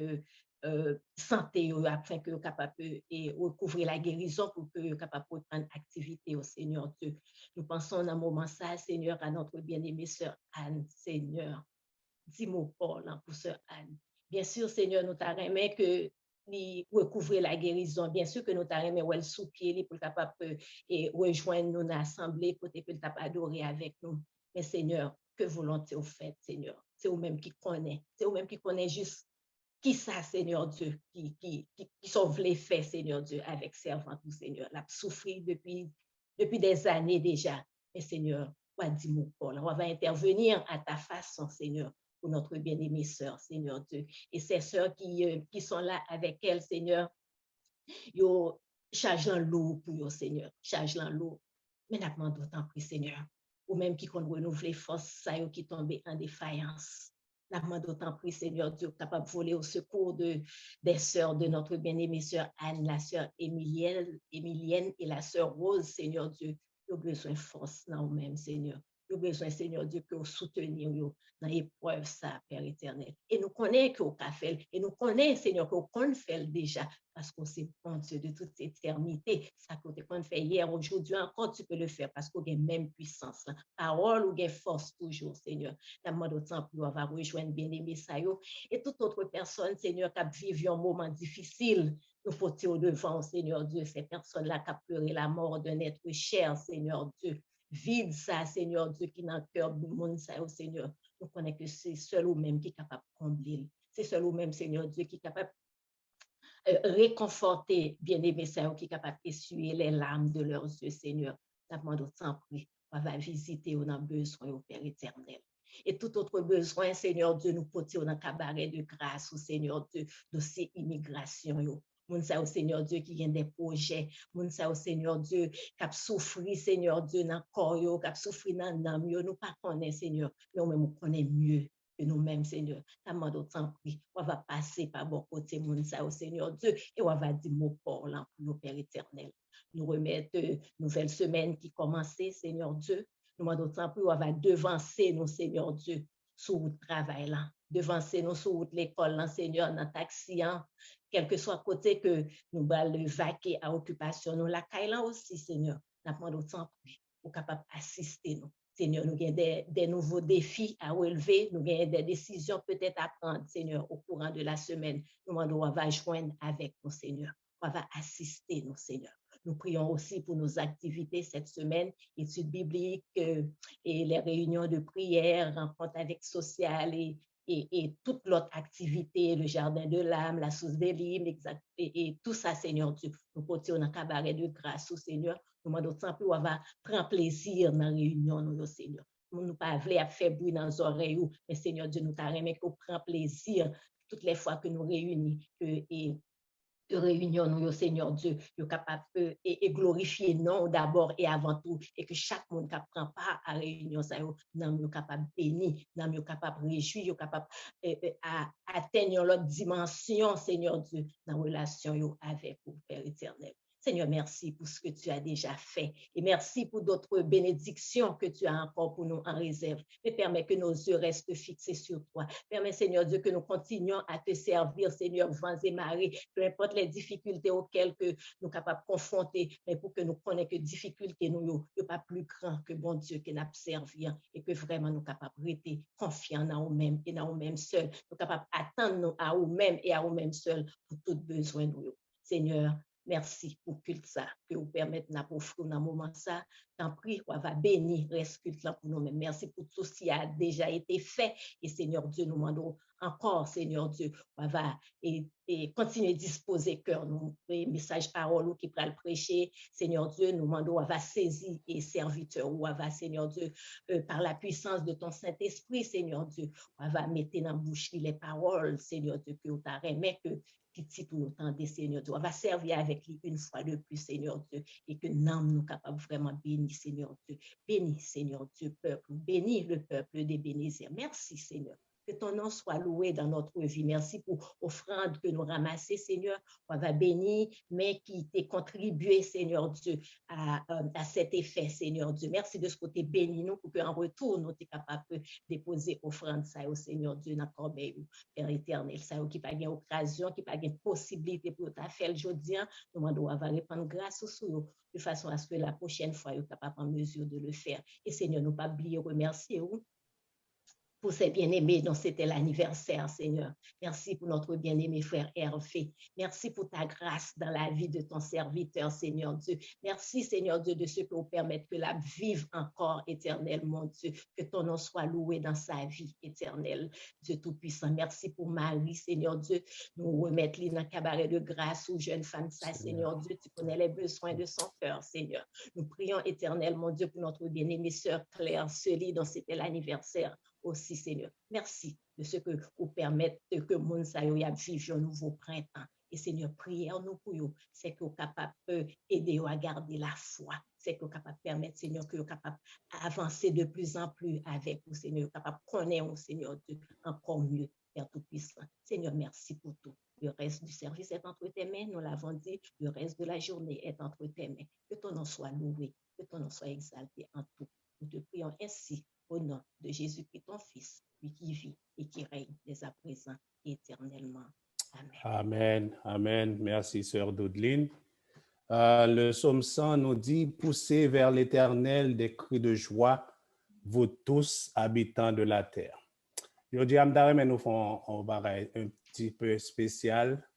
santé, afin qu'il soit capable de recouvrir la guérison pour qu'il soit capable de prendre activité au Seigneur Dieu. Nous pensons dans un moment ça, Seigneur, à notre bien-aimée sœur Anne, Seigneur. Dis-moi Paul pour sœur Anne. Bien sûr, Seigneur, nous t'aimons que recouvrir la guérison. Bien sûr que nous t'aimons elle sous pied pour capable et rejoindre nous dans l'assemblée pour que tu adorer avec nous. Mais Seigneur, que volonté vous faites, Seigneur. C'est vous-même qui connaît. C'est vous-même qui connaît juste qui ça, Seigneur Dieu, qui sont les faits, Seigneur Dieu, avec servant tout, Seigneur. L'a souffert depuis des années déjà. Mais Seigneur, dis-moi Paul, on va intervenir à ta façon, Seigneur, pour notre bien-aimée sœur, Seigneur Dieu. Et ces sœurs qui sont là avec elle, Seigneur, yo charge l'eau pour eux, Seigneur, charge l'eau. Mais nous demandons d'autant plus, Seigneur, ou même qui qu'on renouvelle les forces, ça y qui tombent en défaillance. Nous demandons d'autant plus, Seigneur Dieu, capable de voler au secours des sœurs de notre bien-aimée sœur Anne, la sœur Émilienne et la sœur Rose, Seigneur Dieu. Nous avons besoin de force dans nous-mêmes, Seigneur. Nous avons besoin, Seigneur Dieu, que vous souteniez dans l'épreuve, ça, Père éternel. Et nous connaissons que vous avez fait, et nous connaissons, Seigneur, que vous avez fait déjà, parce qu'on sait, bon Dieu, de toute éternité, ça que vous avez fait hier, aujourd'hui encore, tu peux le faire, parce qu'on a la même puissance, là. Parole ou la force toujours, Seigneur. La mode autant pour on va rejoindre bien-aimé ça, et toute autre personne, Seigneur, qui vit un moment difficile, nous faut au devant, Seigneur Dieu, ces personnes-là qui ont pleuré la mort d'un être cher, Seigneur Dieu. Vide ça, Seigneur Dieu, qui dans le cœur du monde, ça, au Seigneur. Nous connaissons que c'est seul ou même qui est capable de combler. C'est seul ou même, Seigneur Dieu, qui est capable de réconforter, bien-aimé, ça, qui est capable d'essuyer les larmes de leurs yeux, Seigneur. Nous demandons sans prix, on va visiter, on a besoin au Père éternel. Et tout autre besoin, Seigneur Dieu, nous porter dans un cabaret de grâce, au Seigneur Dieu, dossier immigration, Moun sa au Seigneur Dieu qui a des projets, moun sa au Seigneur Dieu qui a souffert, Seigneur Dieu, dans le corps, qui a souffert dans l'âme, nous pas connaissons, Seigneur, mais nous connaissons mieux que nous-mêmes, Seigneur. T'as autant pris, on va passer par bon côté, moun sa au Seigneur Dieu, et on va dire mot parlant pour le Père éternel. Nous remettre nouvelle semaine qui commençait, Seigneur Dieu. Nous demandons autant pris, on va devancer nous, Seigneur Dieu, sur le travail là. Devancer nous sur l'école, Seigneur, dans le taxi, quel que soit côté que nous allons le vaquer à occupation, nous la caille aussi, Seigneur. Nous demandons autant pour capable d'assister nous. Seigneur, nous avons des nouveaux défis à relever, nous avons des décisions peut-être à prendre, Seigneur, au courant de la semaine. Nous demandons, on va joindre avec nous, Seigneur. On va assister nous, Seigneur. Nous prions aussi pour nos activités cette semaine, études bibliques et les réunions de prière, rencontres avec social et et toute l'autre activité, le jardin de l'âme, la source des livres, et tout ça, Seigneur Dieu, nous portons dans le cabaret de grâce au Seigneur. Nous demandons simplement, on va prendre plaisir dans la réunion, nous, Seigneur. Nous ne pas voulons faire bruit dans les oreilles, mais Seigneur Dieu, nous t'arrêtons qu'on prend plaisir toutes les fois que nous réunissons, et de réunion, nous, Seigneur Dieu, nous capable et glorifier non d'abord et avant tout, et que chaque monde qui prend part à la réunion, ça, nous capable bénir, nous capable réjouir, capable atteindre l'autre dimension, Seigneur Dieu, dans la relation avec vous, Père éternel. Seigneur, merci pour ce que tu as déjà fait et merci pour d'autres bénédictions que tu as encore pour nous en réserve. Mais permets que nos yeux restent fixés sur toi. Permets, Seigneur Dieu, que nous continuions à te servir, Seigneur, vents et marées, peu importe les difficultés auxquelles que nous sommes capables de confronter, mais pour que nous connaissions que difficultés nous ne pas plus grand que bon Dieu qui nous servir et que vraiment nous sommes capables de rester confiants en nous-mêmes et en nous-mêmes seuls. Nous sommes capables d'attendre à nous-mêmes et à nous-mêmes seuls pour tout besoin de nous. Seigneur, merci pour culte ça, que vous permettez de offrir dans moment ça. T'en prie, on va bénir, reste culte là pour nous-mêmes. Merci pour tout ce qui a déjà été fait. Et Seigneur Dieu, nous demandons encore, Seigneur Dieu, on va et continuer à disposer cœur, nous, message parole qui pourra le prêcher. Seigneur Dieu, nous demandons, on va saisir et serviteur, ou on va, Seigneur Dieu, par la puissance de ton Saint-Esprit, Seigneur Dieu, on va mettre dans la bouche les paroles, Seigneur Dieu, que vous t'arrêtez, que petit tout le temps des Seigneur Dieu. On va servir avec lui une fois de plus, Seigneur Dieu, et que nous nous capables vraiment bénir, Seigneur Dieu. Bénis, Seigneur Dieu, peuple. Bénis le peuple des bénéficiaires. Merci, Seigneur. Que ton nom soit loué dans notre vie. Merci pour l'offrande que nous ramassons, Seigneur. On va bénir, mais qui t'est contribué, Seigneur Dieu, à cet effet, Seigneur Dieu. Merci de ce côté béni nous pour qu'en retour, nous sommes capables de déposer offrande ça au Seigneur Dieu dans le Père éternel. Ça qui n'a pas une occasion, qui n'a pas une possibilité pour ta faire aujourd'hui. Nous demandons à répandre grâce au Seigneur de façon à ce que la prochaine fois, vous soyez capable en mesure de le faire. Et Seigneur, nous pas oublier remercier vous pour ces bien-aimés dont c'était l'anniversaire, Seigneur. Merci pour notre bien-aimé frère Hervé. Merci pour ta grâce dans la vie de ton serviteur, Seigneur Dieu. Merci, Seigneur Dieu, de ce que vous permettez que la vive encore éternellement, Dieu. Que ton nom soit loué dans sa vie éternelle, Dieu Tout-Puissant. Merci pour Marie, Seigneur Dieu. Nous remettons dans le cabaret de grâce aux jeunes femmes, ça, Seigneur Dieu. Tu connais les besoins de son cœur, Seigneur. Nous prions éternellement, Dieu, pour notre bien-aimée sœur Claire Sely, dont c'était l'anniversaire aussi, Seigneur. Merci de ce que vous permettez que mon sayo y a vivre un nouveau printemps. Et Seigneur, prière nous pour vous, c'est que vous êtes capable d'aider à garder la foi. C'est que vous êtes capable de permettre, Seigneur, que vous êtes capable d'avancer de plus en plus avec vous, Seigneur. Vous êtes capable de connaître, Seigneur Dieu, encore mieux, Père Tout-Puissant. Seigneur, merci pour tout. Le reste du service est entre tes mains, nous l'avons dit. Le reste de la journée est entre tes mains. Que ton nom soit loué, que ton nom soit exalté en tout. Nous te prions ainsi au nom de Jésus-Christ, ton Fils, lui qui vit et qui règne dès à présent et éternellement. Amen. Amen. Amen. Merci, sœur Daudeline. Le psaume 100 nous dit « Poussez vers l'Éternel des cris de joie, vous tous habitants de la terre. » Aujourd'hui, mais nous faisons un petit peu spécial.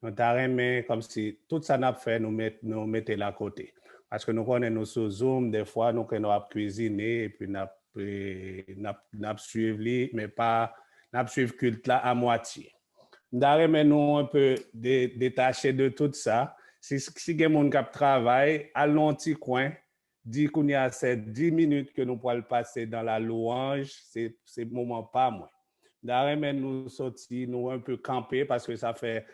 Nous avons comme si tout ça n'a fait, nous mettons là côté. Parce que nous connaissons sur Zoom, des fois, nous avons cuisiné et puis nous suivre, mais pas nous suivre culte là à moitié. Nous nous un peu détaché de tout ça. Si quelqu'un qui travaille, allons un petit coin, dit qu'on y a ces 10 minutes que nous pouvons passer dans la louange, c'est moment pas moins. Nous sortis, nous un peu camper parce que ça fait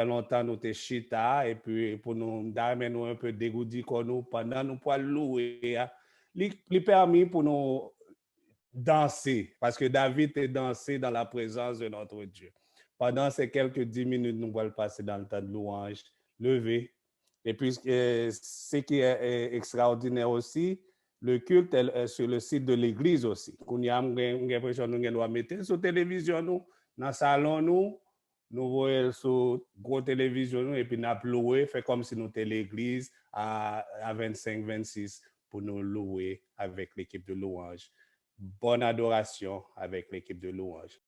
longtemps nous t'es chita et puis pour nous nous un peu dégoûter nous pendant nous pouvons louer. Il permis pour nous danser, parce que David est dansé dans la présence de notre Dieu. Pendant ces quelques 10 minutes, nous allons passer dans le temps de louange, lever. Et puis, ce qui est extraordinaire aussi, le culte est sur le site de l'église aussi. Nous avons l'impression que nous devons mettre sur télévision, dans le salon, nous voyons sur gros télévision, et puis nous louer, fait comme si nous étions l'église à 25-26 pour nous louer avec l'équipe de louange. Bonne adoration avec l'équipe de louange.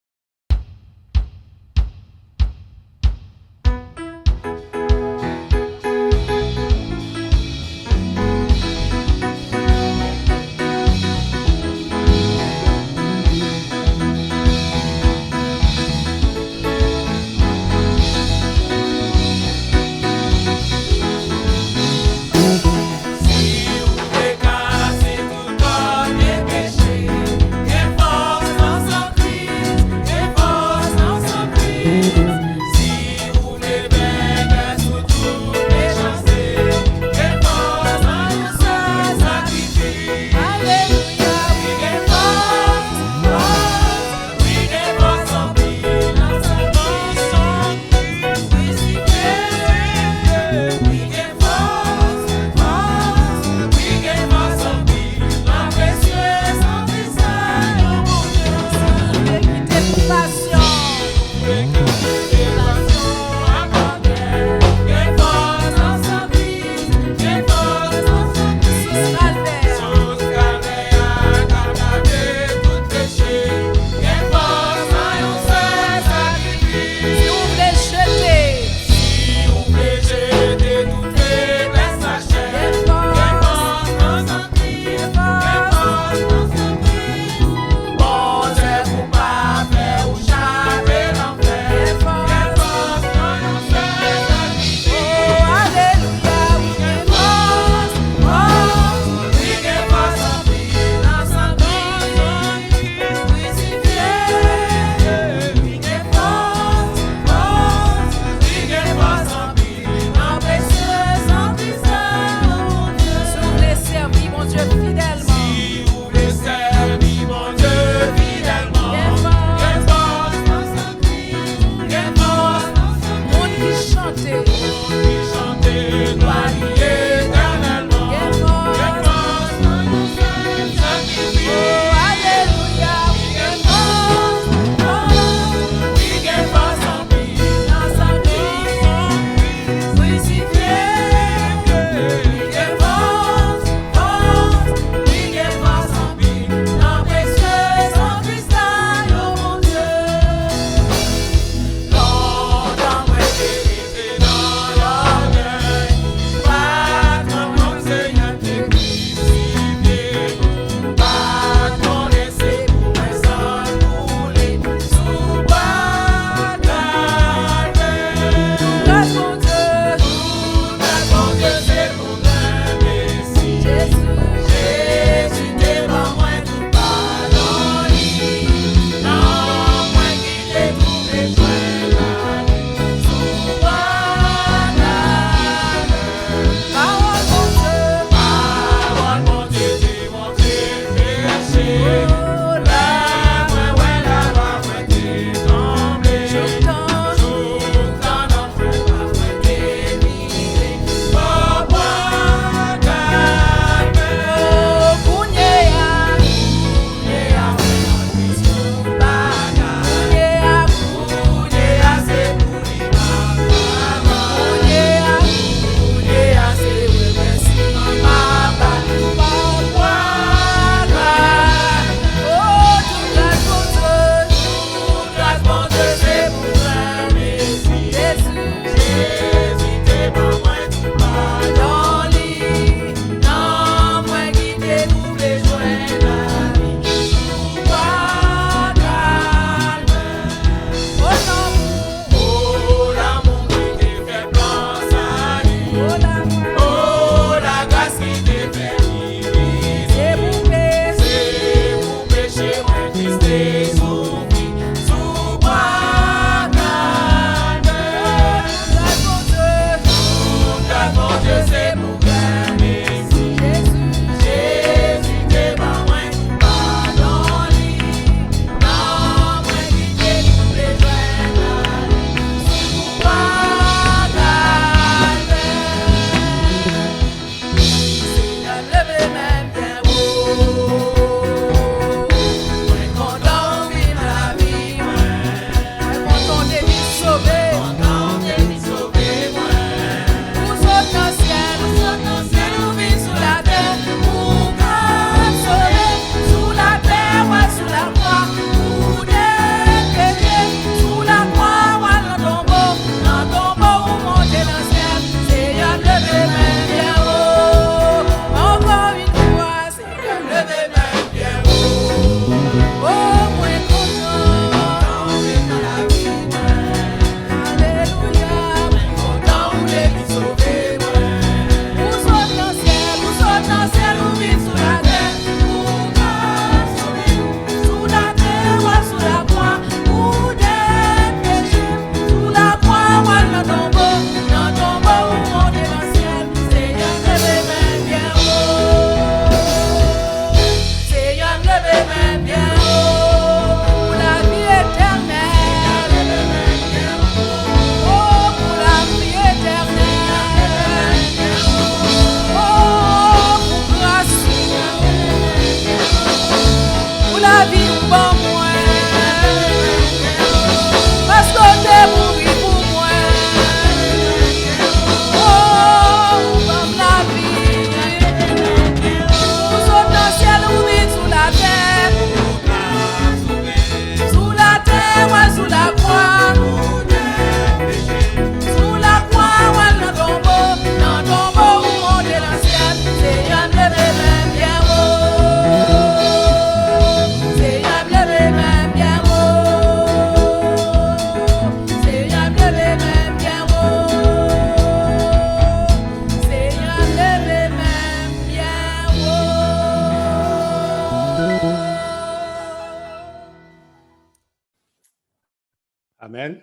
Amen.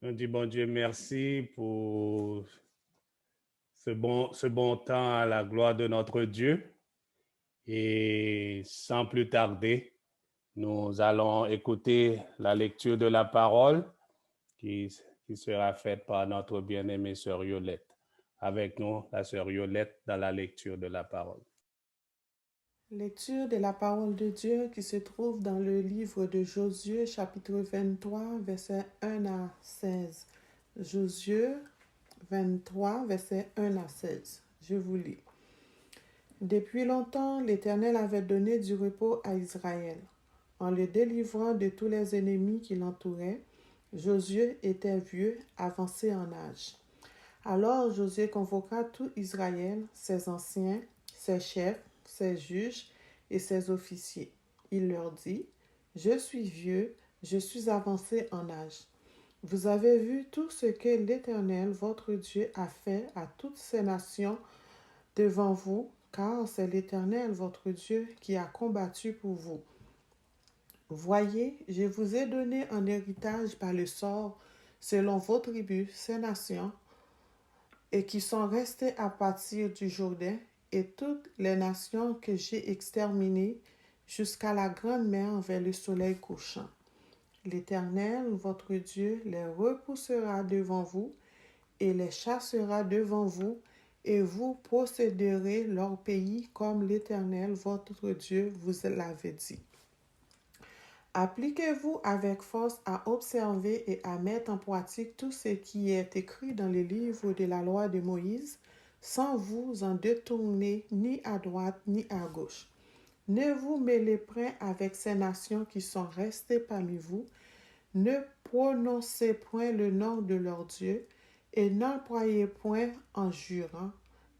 On dit, bon Dieu, merci pour ce bon temps à la gloire de notre Dieu. Et sans plus tarder, nous allons écouter la lecture de la parole qui sera faite par notre bien-aimée sœur Yolette. Avec nous, la sœur Yolette, dans la lecture de la parole. Lecture de la parole de Dieu qui se trouve dans le livre de Josué, chapitre 23, versets 1 à 16. Josué 23, versets 1 à 16. Je vous lis. Depuis longtemps, l'Éternel avait donné du repos à Israël. En le délivrant de tous les ennemis qui l'entouraient, Josué était vieux, avancé en âge. Alors Josué convoqua tout Israël, ses anciens, ses chefs, ses juges et ses officiers. Il leur dit, « Je suis vieux, je suis avancé en âge. Vous avez vu tout ce que l'Éternel, votre Dieu, a fait à toutes ces nations devant vous, car c'est l'Éternel, votre Dieu, qui a combattu pour vous. Voyez, je vous ai donné en héritage par le sort, selon vos tribus, ces nations, et qui sont restées à partir du Jourdain, et toutes les nations que j'ai exterminées jusqu'à la grande mer vers le soleil couchant. L'Éternel, votre Dieu, les repoussera devant vous et les chassera devant vous, et vous posséderez leur pays comme l'Éternel, votre Dieu, vous l'avait dit. Appliquez-vous avec force à observer et à mettre en pratique tout ce qui est écrit dans le livre de la loi de Moïse, sans vous en détourner ni à droite ni à gauche. Ne vous mêlez point avec ces nations qui sont restées parmi vous, ne prononcez point le nom de leur Dieu, et n'employez point en jurant,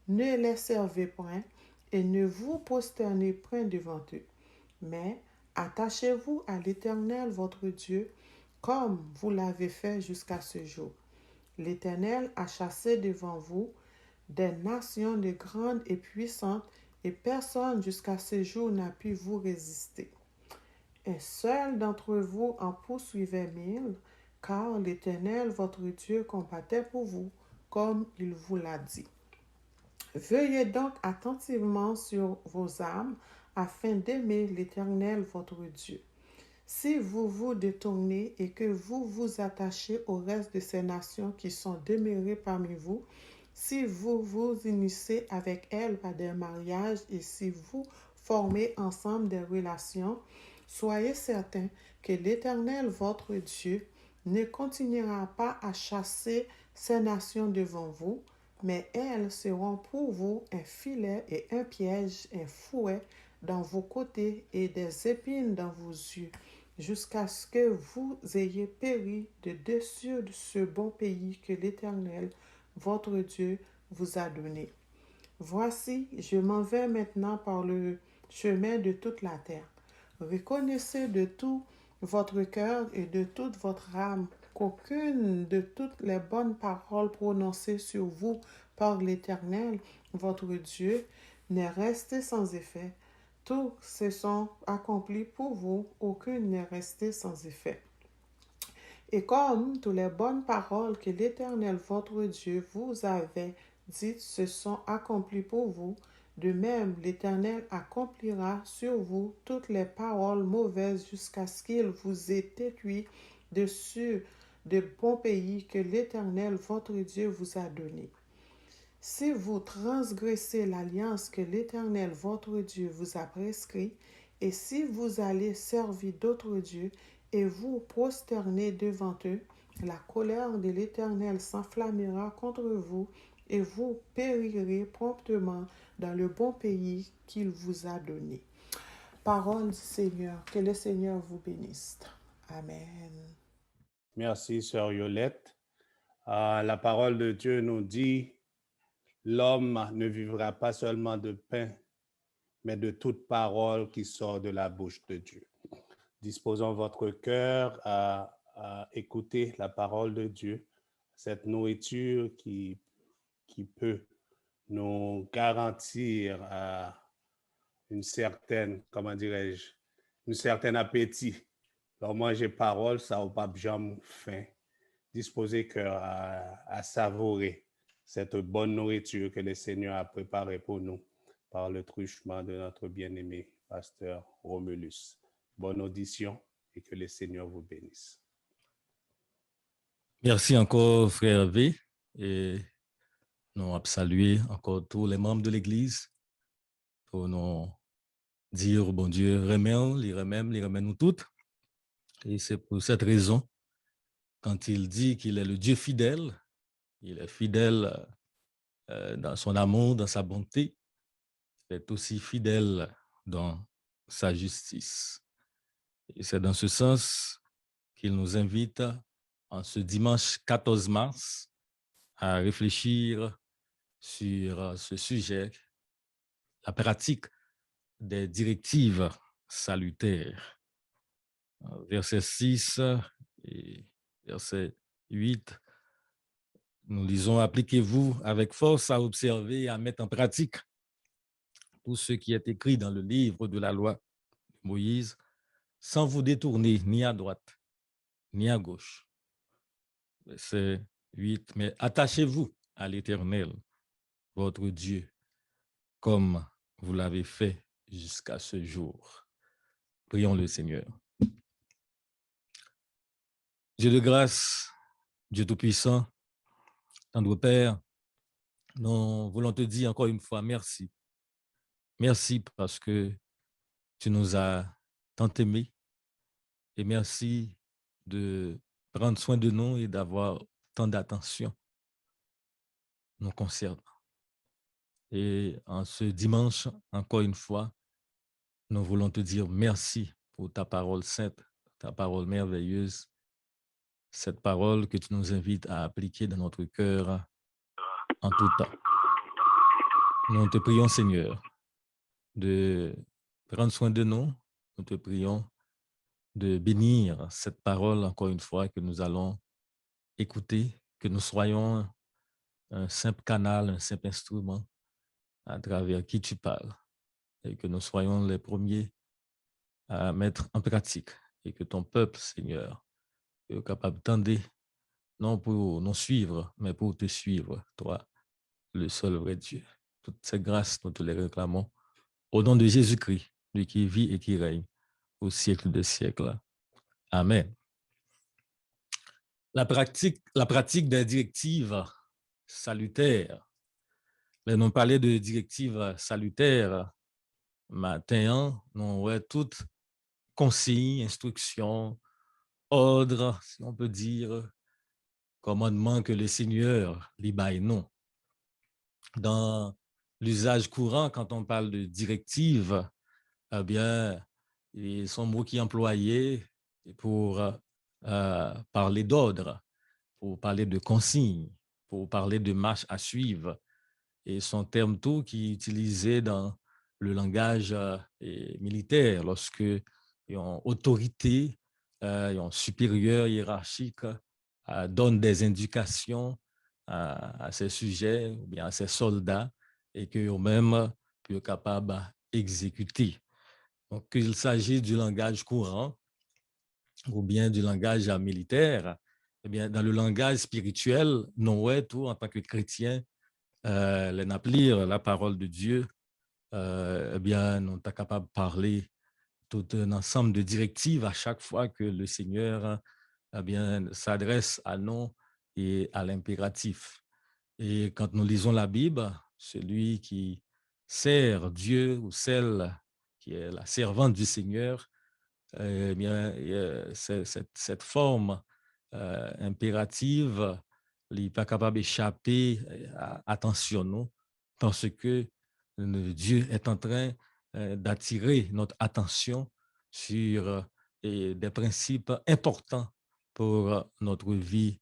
ne les servez point, et ne vous prosternez point devant eux. Mais attachez-vous à l'Éternel votre Dieu, comme vous l'avez fait jusqu'à ce jour. L'Éternel a chassé devant vous des nations de grandes et puissantes, et personne jusqu'à ce jour n'a pu vous résister. Un seul d'entre vous en poursuivait 1000, car l'Éternel votre Dieu combattait pour vous, comme il vous l'a dit. Veillez donc attentivement sur vos âmes, afin d'aimer l'Éternel votre Dieu. Si vous vous détournez et que vous vous attachez au reste de ces nations qui sont demeurées parmi vous, si vous vous unissez avec elles par des mariages et si vous formez ensemble des relations, soyez certains que l'Éternel votre Dieu ne continuera pas à chasser ces nations devant vous, mais elles seront pour vous un filet et un piège, un fouet dans vos côtés et des épines dans vos yeux, jusqu'à ce que vous ayez péri de dessus de ce bon pays que l'Éternel, votre Dieu, vous a donné. Voici, je m'en vais maintenant par le chemin de toute la terre. Reconnaissez de tout votre cœur et de toute votre âme qu'aucune de toutes les bonnes paroles prononcées sur vous par l'Éternel, votre Dieu, n'est restée sans effet. Tous se sont accomplis pour vous, aucune n'est restée sans effet. Et comme toutes les bonnes paroles que l'Éternel, votre Dieu, vous avait dites se sont accomplies pour vous, de même l'Éternel accomplira sur vous toutes les paroles mauvaises jusqu'à ce qu'il vous ait détruit dessus de bons pays que l'Éternel, votre Dieu, vous a donnés. Si vous transgressez l'alliance que l'Éternel, votre Dieu, vous a prescrite, et si vous allez servir d'autres dieux et vous prosternez devant eux, la colère de l'Éternel s'enflammera contre vous et vous périrez promptement dans le bon pays qu'il vous a donné. Parole du Seigneur, que le Seigneur vous bénisse. Amen. Merci, sœur Yolette. La parole de Dieu nous dit, l'homme ne vivra pas seulement de pain, mais de toute parole qui sort de la bouche de Dieu. Disposons votre cœur à écouter la parole de Dieu, cette nourriture qui peut nous garantir une certaine, comment dirais-je, une certaine appétit Donc, manger parole, ça n'a pas jamais faim. Disposer cœur à savourer cette bonne nourriture que le Seigneur a préparée pour nous par le truchement de notre bien-aimé pasteur Romulus. Bonne audition et que le Seigneur vous bénisse. Merci encore, frère Hervé. Et nous avons salué encore tous les membres de l'Église pour nous dire, bon Dieu, remet nous toutes. Et c'est pour cette raison, quand il dit qu'il est le Dieu fidèle, il est fidèle dans son amour, dans sa bonté, il est aussi fidèle dans sa justice. Et c'est dans ce sens qu'il nous invite en ce dimanche 14 mars à réfléchir sur ce sujet, la pratique des directives salutaires. Verset 6 et verset 8, nous lisons « Appliquez-vous avec force à observer et à mettre en pratique tout ce qui est écrit dans le livre de la loi de Moïse, sans vous détourner ni à droite, ni à gauche. » Verset 8, « Mais attachez-vous à l'Éternel, votre Dieu, comme vous l'avez fait jusqu'à ce jour. » Prions le Seigneur. Dieu de grâce, Dieu Tout-Puissant, tendre Père, nous voulons te dire encore une fois merci. Merci parce que tu nous as tant aimés et merci de prendre soin de nous et d'avoir tant d'attention nous concernant. Et en ce dimanche, encore une fois, nous voulons te dire merci pour ta parole sainte, ta parole merveilleuse, cette parole que tu nous invites à appliquer dans notre cœur en tout temps. Nous te prions, Seigneur, de prendre soin de nous. Nous te prions de bénir cette parole, encore une fois, que nous allons écouter, que nous soyons un simple canal, un simple instrument à travers qui tu parles et que nous soyons les premiers à mettre en pratique et que ton peuple, Seigneur, est capable d'entendre, non pour nous suivre, mais pour te suivre, toi, le seul vrai Dieu. Toutes ces grâces, nous te les réclamons au nom de Jésus-Christ, lui qui vit et qui règne au siècle des siècles. Amen. La pratique des directives salutaires. Là, nous parlons de directives salutaires. Maintenant, nous avons toutes consignes, instructions, ordres, si on peut dire, commandements que le Seigneur libère nous. Dans l'usage courant, quand on parle de directives, eh bien, ils sont mots qui sont employés pour parler d'ordre, pour parler de consignes, pour parler de marche à suivre. Et son terme tout qui est utilisé dans le langage militaire lorsque une autorité, un supérieur hiérarchique donne des indications à ces sujets ou bien à ces soldats et qu'eux-mêmes peuvent être capables d'exécuter. Donc, qu'il s'agisse du langage courant ou bien du langage militaire, eh bien, dans le langage spirituel, nous, tout en tant que chrétiens, lire la parole de Dieu, eh bien, nous sommes capables de parler tout un ensemble de directives à chaque fois que le Seigneur eh bien, s'adresse à nous et à l'impératif. Et quand nous lisons la Bible, celui qui sert Dieu ou celle qui est la servante du Seigneur, eh bien, cette forme impérative, il n'est pas capable d'échapper à attention nous, parce que Dieu est en train d'attirer notre attention sur des principes importants pour notre vie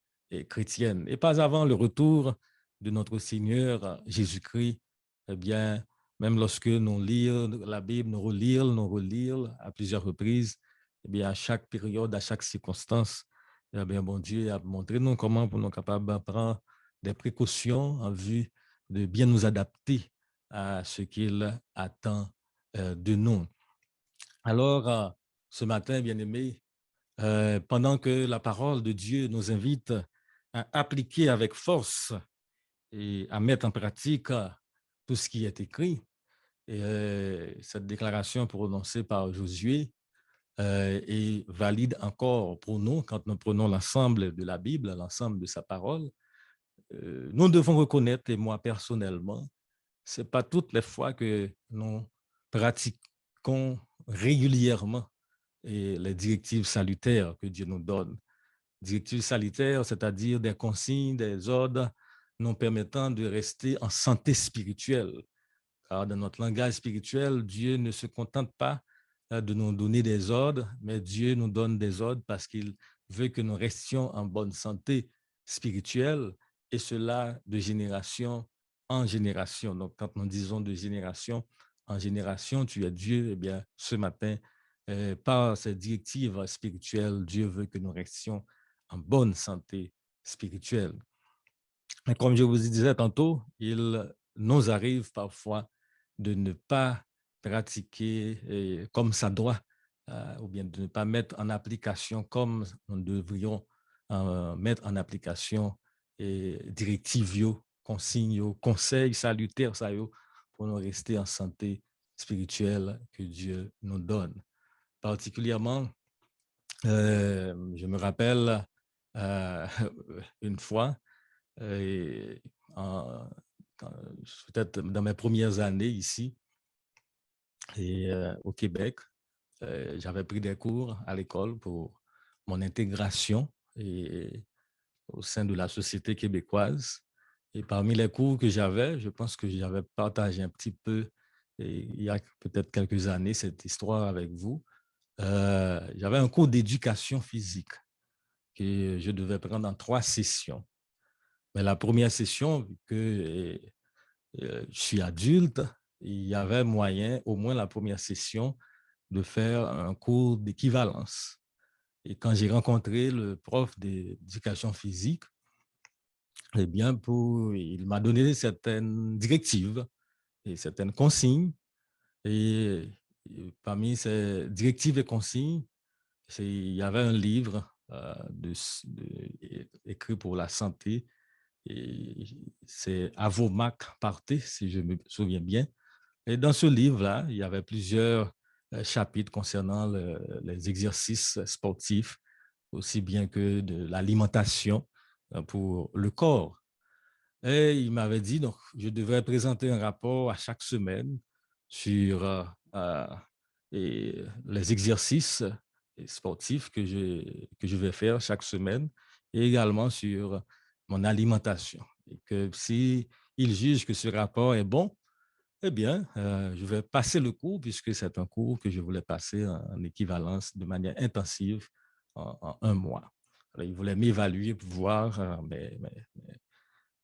chrétienne. Et pas avant le retour de notre Seigneur Jésus-Christ, eh bien, même lorsque nous lisons la Bible, nous relire à plusieurs reprises, eh bien, à chaque période, à chaque circonstance, eh bien, bon Dieu a montré nous comment pour nous capables de prendre des précautions en vue de bien nous adapter à ce qu'il attend de nous. Alors, ce matin, bien-aimés, pendant que la parole de Dieu nous invite à appliquer avec force et à mettre en pratique tout ce qui est écrit. Et cette déclaration prononcée par Josué est valide encore pour nous quand nous prenons l'ensemble de la Bible, l'ensemble de sa parole. Nous devons reconnaître, et moi personnellement, ce n'est pas toutes les fois que nous pratiquons régulièrement les directives salutaires que Dieu nous donne. Directives salutaires, c'est-à-dire des consignes, des ordres nous permettant de rester en santé spirituelle. Car dans notre langage spirituel, Dieu ne se contente pas de nous donner des ordres, mais Dieu nous donne des ordres parce qu'il veut que nous restions en bonne santé spirituelle, et cela de génération en génération. Donc, quand nous disons de génération en génération, tu es Dieu, eh bien, ce matin, par cette directive spirituelle, Dieu veut que nous restions en bonne santé spirituelle. Et comme je vous disais tantôt, il nous arrive parfois de ne pas pratiquer comme ça doit, ou bien de ne pas mettre en application comme nous devrions mettre en application directives, consignes, conseils salutaires pour nous rester en santé spirituelle que Dieu nous donne. Particulièrement, je me rappelle une fois, peut-être dans mes premières années ici et au Québec, j'avais pris des cours à l'école pour mon intégration au sein de la société québécoise. Et parmi les cours que j'avais, je pense que j'avais partagé un petit peu, il y a peut-être quelques années, cette histoire avec vous. J'avais un cours d'éducation physique que je devais prendre en 3 sessions. Mais la première session, vu que je suis adulte, il y avait moyen, au moins la première session, de faire un cours d'équivalence. Et quand j'ai rencontré le prof d'éducation physique, eh bien, il m'a donné certaines directives et certaines consignes. Et parmi ces directives et consignes, il y avait un livre écrit pour la santé. C'est Avomac Partez, si je me souviens bien. Et dans ce livre-là, il y avait plusieurs chapitres concernant les exercices sportifs, aussi bien que de l'alimentation pour le corps. Et il m'avait dit, donc, je devrais présenter un rapport à chaque semaine sur les exercices sportifs que je vais faire chaque semaine, et également sur mon alimentation. Et que si il juge que ce rapport est bon, eh bien, je vais passer le cours, puisque c'est un cours que je voulais passer en équivalence de manière intensive en 1 mois. Alors, il voulait m'évaluer pour voir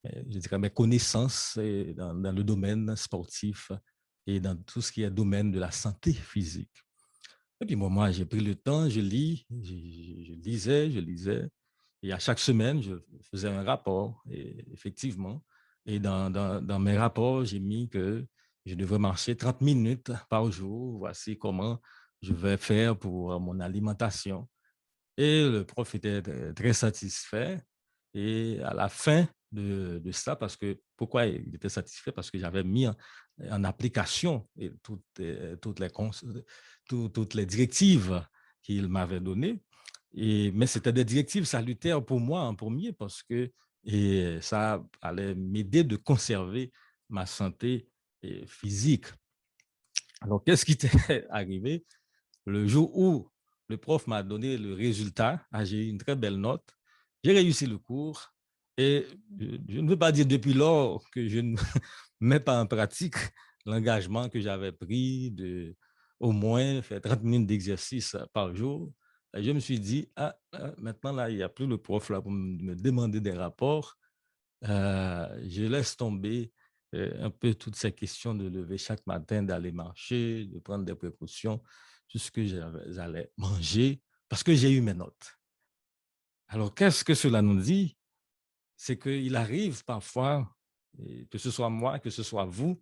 je dirais mes connaissances dans le domaine sportif et dans tout ce qui est domaine de la santé physique. Et puis moi, j'ai pris le temps, je lisais, et à chaque semaine, je faisais un rapport, et effectivement. Et dans mes rapports, j'ai mis que je devrais marcher 30 minutes par jour. Voici comment je vais faire pour mon alimentation. Et le prof était très satisfait. Et à la fin de ça, pourquoi il était satisfait? Parce que j'avais mis en application toutes les directives qu'il m'avait données. Mais c'était des directives salutaires pour moi en premier, parce que ça allait m'aider de conserver ma santé physique. Alors, qu'est-ce qui t'est arrivé? Le jour où le prof m'a donné le résultat, j'ai eu une très belle note, j'ai réussi le cours, et je ne veux pas dire depuis lors que je ne mets pas en pratique l'engagement que j'avais pris de au moins faire 30 minutes d'exercice par jour. Et je me suis dit, maintenant, là, il n'y a plus le prof là pour me demander des rapports. Je laisse tomber un peu toutes ces questions de lever chaque matin, d'aller marcher, de prendre des précautions, tout ce que j'allais manger, parce que j'ai eu mes notes. Alors, qu'est-ce que cela nous dit? C'est qu'il arrive parfois, que ce soit moi, que ce soit vous,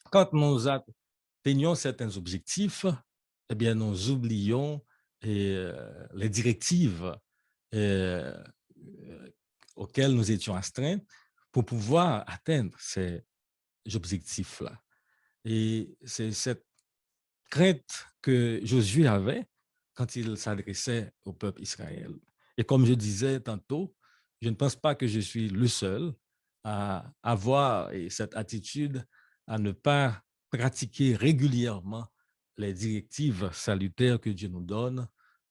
quand nous atteignons certains objectifs, eh bien, nous oublions les directives euh, auxquelles nous étions astreints pour pouvoir atteindre ces objectifs-là. Et c'est cette crainte que Josué avait quand il s'adressait au peuple Israël. Et comme je disais tantôt, je ne pense pas que je suis le seul à avoir cette attitude à ne pas pratiquer régulièrement les directives salutaires que Dieu nous donne.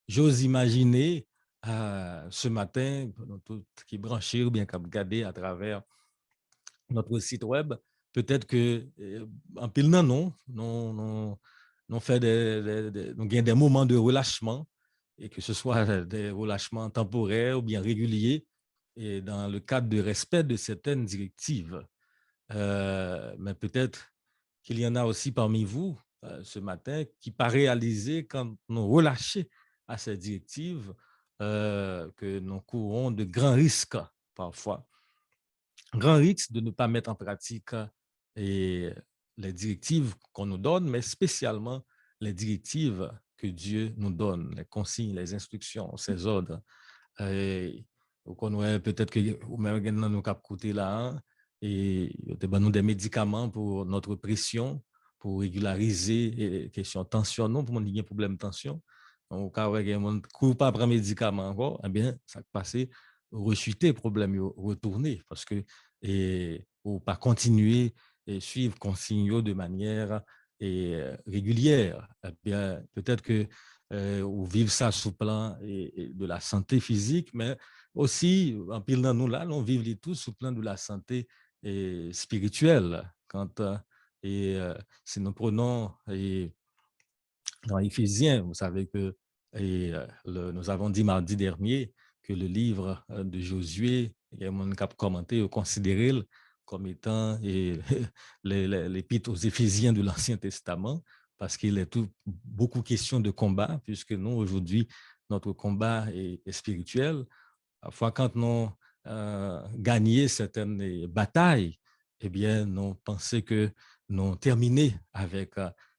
J'ose imaginer ce matin, tout qui est branché ou bien qui a regardé à travers notre site web, peut-être que en pile non fait nous gagnons des moments de relâchement et que ce soit des relâchements temporaires ou bien réguliers et dans le cadre de respect de certaines directives. Mais peut-être qu'il y en a aussi parmi vous ce matin qui, pas réaliser quand nous relâchons à ces directives, que nous courons de grands risques parfois. Grand risque de ne pas mettre en pratique les directives qu'on nous donne, mais spécialement les directives que Dieu nous donne, les consignes, les instructions, ses ordres. Peut-être que vous-même, nous cap côté là, et nous des médicaments pour notre pression, pour régulariser les questions de tension, non, pour mon problème de tension. Au cas où on ne court pas prendre médicaments encore, eh bien, ça passe rechuter, problème retourner, parce que ou pas continuer et suivre consignes de manière régulière. Eh bien, peut-être que ou vivre ça sous plan de la santé physique, mais aussi, en pile dans nous là, on vit tous sous plan de la santé spirituelle. Quand, si nous prenons dans Éphésiens, vous savez que nous avons dit mardi dernier que le livre de Josué, il y a mon cap commenté ou considéré comme étant l'épître aux Éphésiens de l'Ancien Testament, parce qu'il est beaucoup question de combat, puisque nous, aujourd'hui, notre combat est spirituel. Parfois, quand nous gagnons certaines batailles, eh bien, nous pensons que nous terminé avec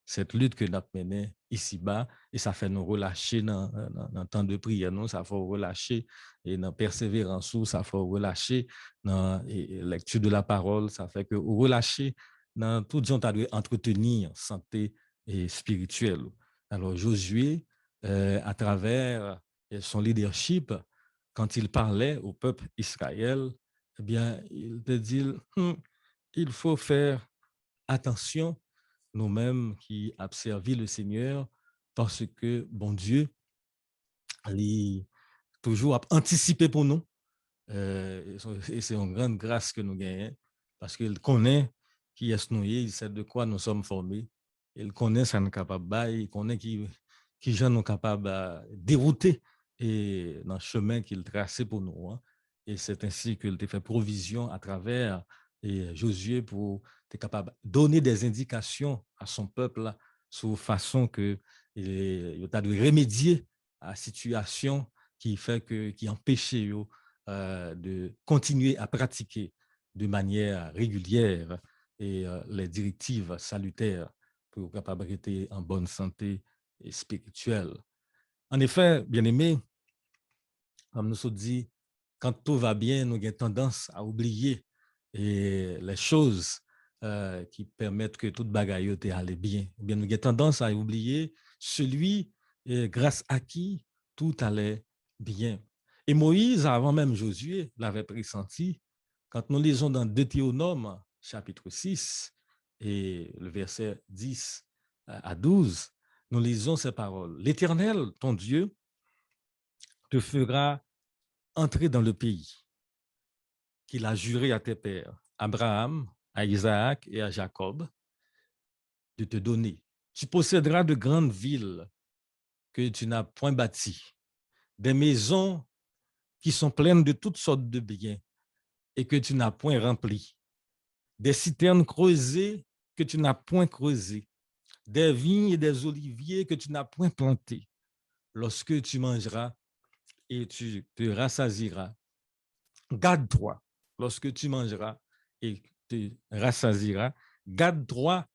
cette lutte que nous avons menée ici-bas, et ça fait nous relâcher dans le temps de prière, nous, ça fait relâcher et dans persévérance, ça fait relâcher dans la lecture de la parole, ça fait que relâcher dans tout ce qu'on doit entretenir santé et spirituelle. Alors, Josué, à travers son leadership, quand il parlait au peuple Israël, eh bien, il te dit, il faut faire attention, nous-mêmes qui avons servi le Seigneur, parce que, bon Dieu, il toujours anticipé pour nous. Et c'est une grande grâce que nous gagnons, parce qu'il connaît qui est nous, il sait de quoi nous sommes formés, il connaît ce nous capable de, il connaît qui gens nous capables de dérouter et dans le chemin qu'il traçait pour nous. Hein. Et c'est ainsi qu'il a fait provision à travers Josué pour être capable de donner des indications à son peuple sur façon que il a de remédier à la situation qui fait que qui empêchait de continuer à pratiquer de manière régulière et les directives salutaires pour capable rester en bonne santé et spirituelle. En effet, bien-aimés, comme nous sommes dit, quand tout va bien, nous avons tendance à oublier les choses qui permettent que toute bagaille aille bien. Bien, nous avons tendance à oublier celui grâce à qui tout allait bien. Et Moïse, avant même Josué, l'avait pressenti. Quand nous lisons dans Deutéronome, chapitre 6, et le verset 10 à 12, nous lisons ces paroles. L'Éternel, ton Dieu, te fera entrer dans le pays qu'il a juré à tes pères, Abraham, à Isaac et à Jacob, de te donner. Tu posséderas de grandes villes que tu n'as point bâties, des maisons qui sont pleines de toutes sortes de biens et que tu n'as point remplies, des citernes creusées que tu n'as point creusées, des vignes et des oliviers que tu n'as point plantés. Lorsque tu mangeras et tu te rassasieras, garde-toi, lorsque tu mangeras et te rassasieras, garde-toi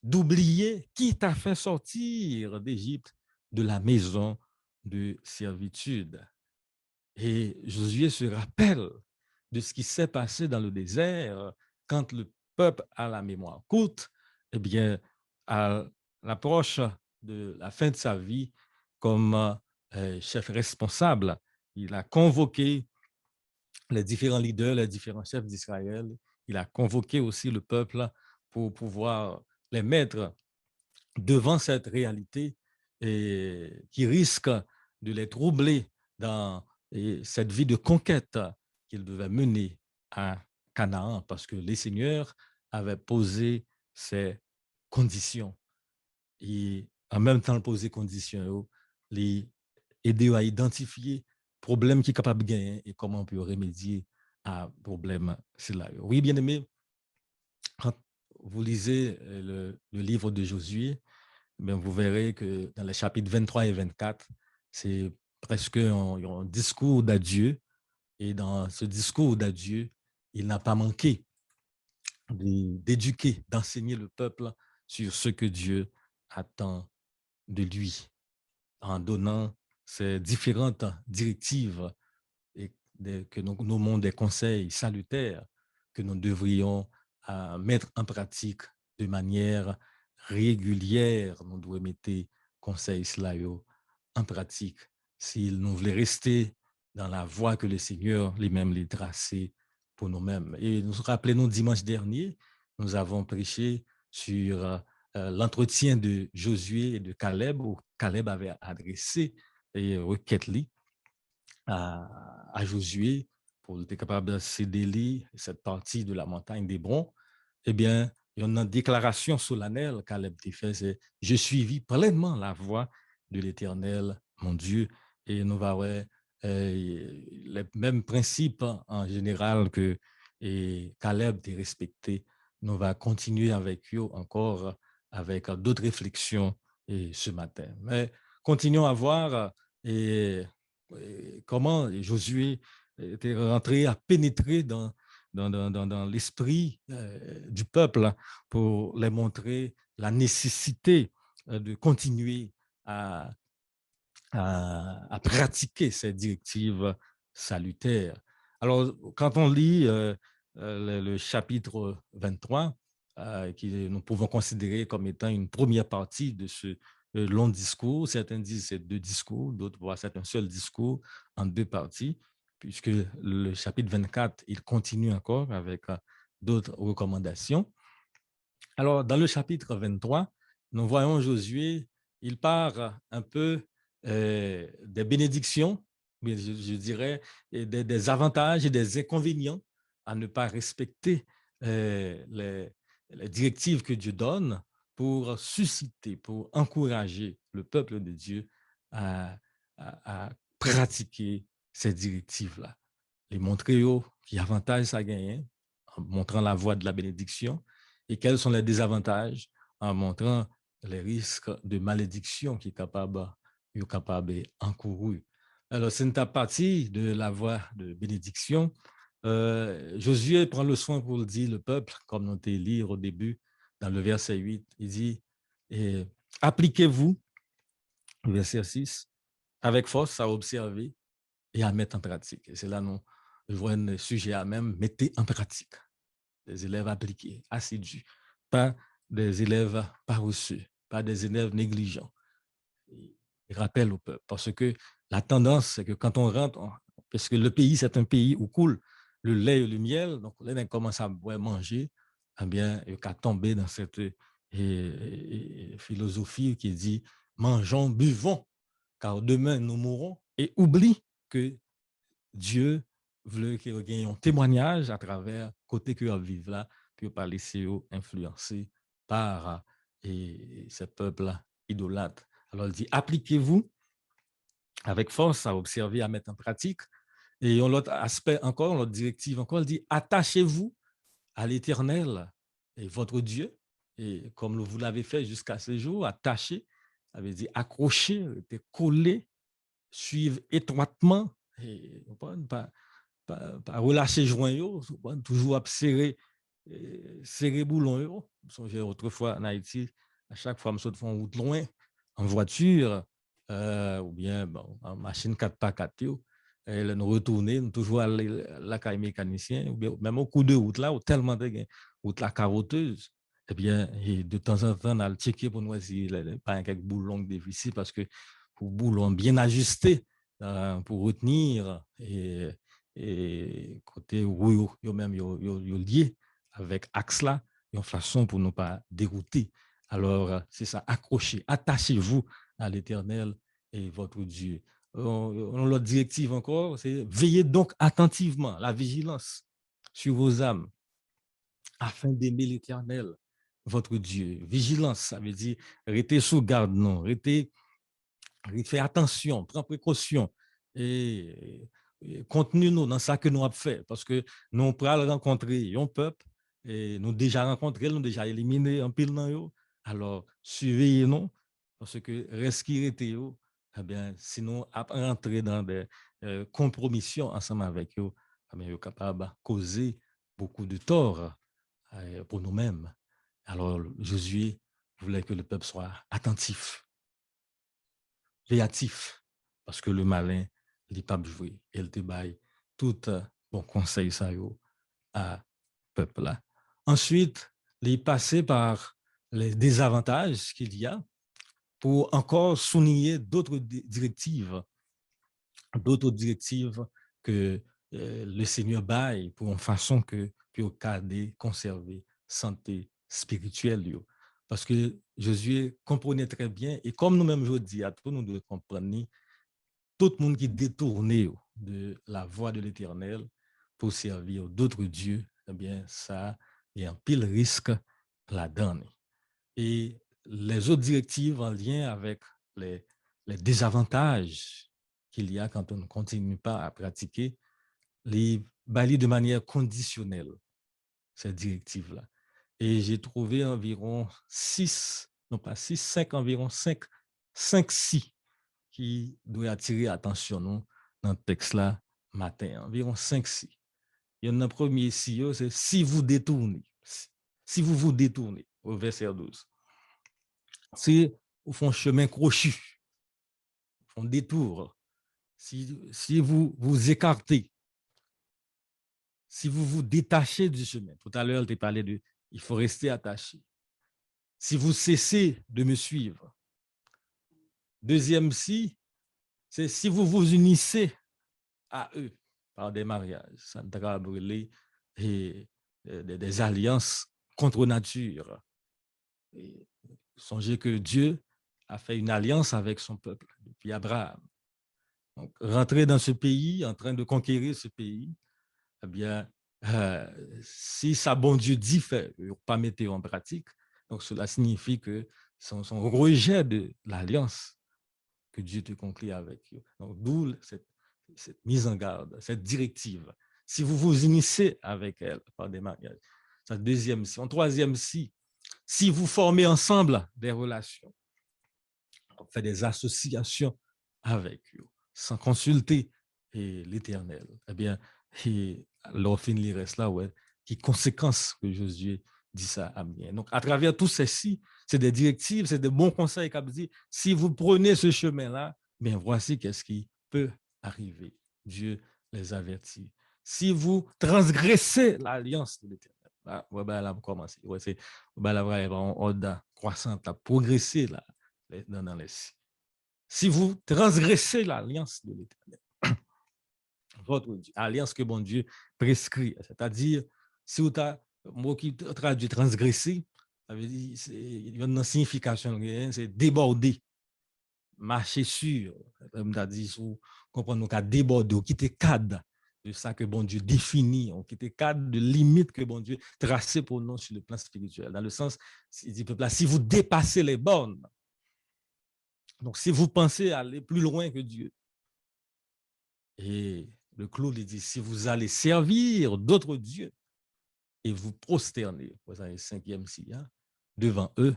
d'oublier qui t'a fait sortir d'Égypte, de la maison de servitude. Et Josué se rappelle de ce qui s'est passé dans le désert quand le peuple a la mémoire courte. Eh bien, à l'approche de la fin de sa vie, comme chef responsable, il a convoqué les différents leaders, les différents chefs d'Israël. Il a convoqué aussi le peuple pour pouvoir les mettre devant cette réalité et qui risque de les troubler dans cette vie de conquête qu'ils devaient mener à Canaan, parce que les seigneurs avaient posé ces conditions. Et en même temps, poser conditions, les aider à identifier problème qui est capable de gagner et comment on peut remédier à problème. Oui, bien aimé, quand vous lisez le livre de Josué, bien, vous verrez que dans les chapitres 23 et 24, c'est presque un discours d'adieu. Et dans ce discours d'adieu, il n'a pas manqué d'éduquer, d'enseigner le peuple sur ce que Dieu attend de lui, en donnant ces différentes directives et que nous nommons des conseils salutaires que nous devrions mettre en pratique de manière régulière. Nous devons mettre conseils cela en pratique s'il nous voulait rester dans la voie que le Seigneur lui-même les tracé pour nous-mêmes. Et nous rappelons dimanche dernier, nous avons prêché sur l'entretien de Josué et de Caleb, où Caleb avait adressé et requête à Josué pour être capable de céder cette partie de la montagne d'Hébron. Eh bien, il y a une déclaration solennelle qu'Aleb a fait, c'est « Je suivis pleinement la voie de l'Éternel, mon Dieu ». Et nous avons les mêmes principes en général que Caleb a respecté. Nous allons continuer avec eux encore avec d'autres réflexions ce matin. Mais continuons à voir comment Josué était rentré à pénétrer dans l'esprit du peuple pour les montrer la nécessité de continuer à pratiquer ces directives salutaires. Alors, quand on lit le chapitre 23, que nous pouvons considérer comme étant une première partie de ce long discours, certains disent c'est 2 discours, d'autres voient c'est un seul discours en 2 parties, puisque le chapitre 24, il continue encore avec d'autres recommandations. Alors, dans le chapitre 23, nous voyons Josué, il part un peu des bénédictions, mais je dirais des avantages et des inconvénients à ne pas respecter les directives que Dieu donne pour susciter, pour encourager le peuple de Dieu à pratiquer ces directives-là. Les montrer qui avantage ça gagne en montrant la voie de la bénédiction et quels sont les désavantages en montrant les risques de malédiction qui est capable d'encourir. Alors, c'est une partie de la voie de bénédiction. Josué prend le soin pour le dire le peuple, comme nous t'ai lu au début, dans le verset 8, il dit « Appliquez-vous, verset 6, avec force à observer et à mettre en pratique. » Et c'est là nous voyons un sujet à même, mettez en pratique. Des élèves appliqués, assidus, pas des élèves paresseux, pas des élèves négligents. Il rappelle au peuple, parce que la tendance, c'est que quand on rentre, parce que le pays, c'est un pays où coule le lait et le miel, donc là, on commence à manger, eh bien, il va tomber dans cette philosophie qui dit « mangeons, buvons, car demain nous mourrons », et oublie que Dieu veut qu'il y ait un témoignage à travers côté que vous vivez là, puis pas laisser influencer par ce peuple idolâtre. Alors, il dit, appliquez-vous avec force à observer, à mettre en pratique. Et l'autre aspect encore, l'autre directive encore, il dit, attachez-vous à l'Éternel et votre Dieu. Et comme vous l'avez fait jusqu'à ce jour, attachez, ça veut dire accrocher, coller, suivre étroitement, et pas relâcher joint, toujours serrer boulon. Autrefois en Haïti, à chaque fois, je fais une route loin, en voiture, ou bien bon, en machine 4x4, et nous retourner, nous toujours aller la caille mécanicien, ou bien même au coup de route là, ou tellement de route la caroteuse, eh bien, et de temps en temps, on a le checker pour nous voir s'il n'y a pas quelques boulons difficiles, parce que pour boulons bien ajustés, pour retenir, et côté roue, même lié avec axe là, une façon pour ne pas dérouter. Alors, c'est ça, accrochez, attachez-vous à l'Éternel et votre Dieu. L'autre directive encore, c'est veillez donc attentivement, la vigilance sur vos âmes, afin d'aimer l'Éternel, votre Dieu. Vigilance, ça veut dire restez sous garde, non, faites attention, prenez précaution et continue-nous dans ça que nous avons fait, parce que nous allons rencontrer un peuple, et nous déjà rencontré, nous déjà éliminé en pile dans eux. Alors, surveillez-nous, parce que reste qui était, eh bien, sinon, après rentrer dans des compromissions ensemble avec eux, eh bien, vous capable de causer beaucoup de tort pour nous-mêmes. Alors, Josué voulait que le peuple soit attentif, créatif, parce que le malin, il n'est pas joué. Il te baille tout bon conseil ça à peuple là. Ensuite, il est passé par les désavantages qu'il y a pour encore souligner d'autres directives que le Seigneur baille pour une façon que pour garder, conserver santé spirituelle. Parce que Jésus comprenait très bien, et comme nous-mêmes je dis à tous, nous devons comprendre, tout le monde qui est détourné de la voie de l'Éternel pour servir d'autres dieux, eh bien, ça, il y a un pile risque là-dedans. Et les autres directives en lien avec les désavantages qu'il y a quand on ne continue pas à pratiquer, les balayer de manière conditionnelle, ces directives-là. Et j'ai trouvé environ 6, non pas 6, 5, environ 5, 6 qui doit attirer attention nous dans le texte là matin, environ 5, 6. Il y en a un premier ici, c'est si vous détournez, si vous vous détournez, au verset 12. C'est au fond chemin crochu, au fond détour. Si vous vous écartez, si vous vous détachez du chemin, tout à l'heure, tu parlais de il faut rester attaché. Si vous cessez de me suivre. Deuxième si, c'est si vous vous unissez à eux par des mariages, ça doit brûler et des alliances contre nature. Et songez que Dieu a fait une alliance avec son peuple depuis Abraham. Donc, rentrer dans ce pays, en train de conquérir ce pays, eh bien, si ça bon Dieu dit fait, pas mettre en pratique, donc cela signifie que son rejet de l'alliance que Dieu te conclut avec eux. Donc, d'où cette mise en garde, cette directive. Si vous vous unissez avec elle par des mariages, c'est le deuxième si. En troisième si vous formez ensemble des relations, on fait des associations avec eux, sans consulter l'Éternel, eh bien, l'orphin il reste là, ouais, qui conséquence que Josué dit ça à bien. Donc, à travers tout ceci, c'est des directives, c'est des bons conseils qu'a dit. Si vous prenez ce chemin-là, bien, voici qu'est-ce qui peut arriver. Dieu les avertit. Si vous transgressez l'alliance de l'Éternel, là, ouais, ben, là, vous commencez. Ouais, c'est, ben, là, ouais, en ordre croissante, à progresser là, dans les cieux. Si vous transgressez l'alliance de l'Éternel, votre Dieu, alliance que bon Dieu prescrit, c'est-à-dire, si vous avez un mot qui traduit transgresser, ça veut dire, il y a une signification, c'est déborder, marcher sur, comme tu as dit, vous comprenez, qu'à déborder, quitter cadre de ça que bon Dieu définit, on quitte cadre de limite que bon Dieu tracé pour nous sur le plan spirituel. Dans le sens, il dit, si vous dépassez les bornes, donc si vous pensez aller plus loin que Dieu, et le clou lui dit, si vous allez servir d'autres dieux et vous prosterner, vous avez le cinquième si, hein, devant eux,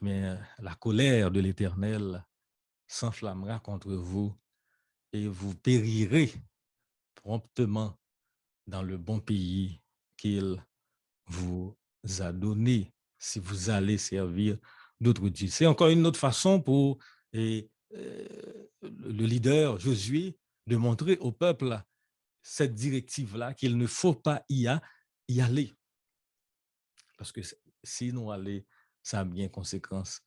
mais la colère de l'Éternel s'enflammera contre vous et vous périrez promptement dans le bon pays qu'il vous a donné si vous allez servir d'autres dieux. C'est encore une autre façon pour le leader Josué de montrer au peuple cette directive-là, qu'il ne faut pas y aller. Parce que sinon, aller, ça a bien conséquences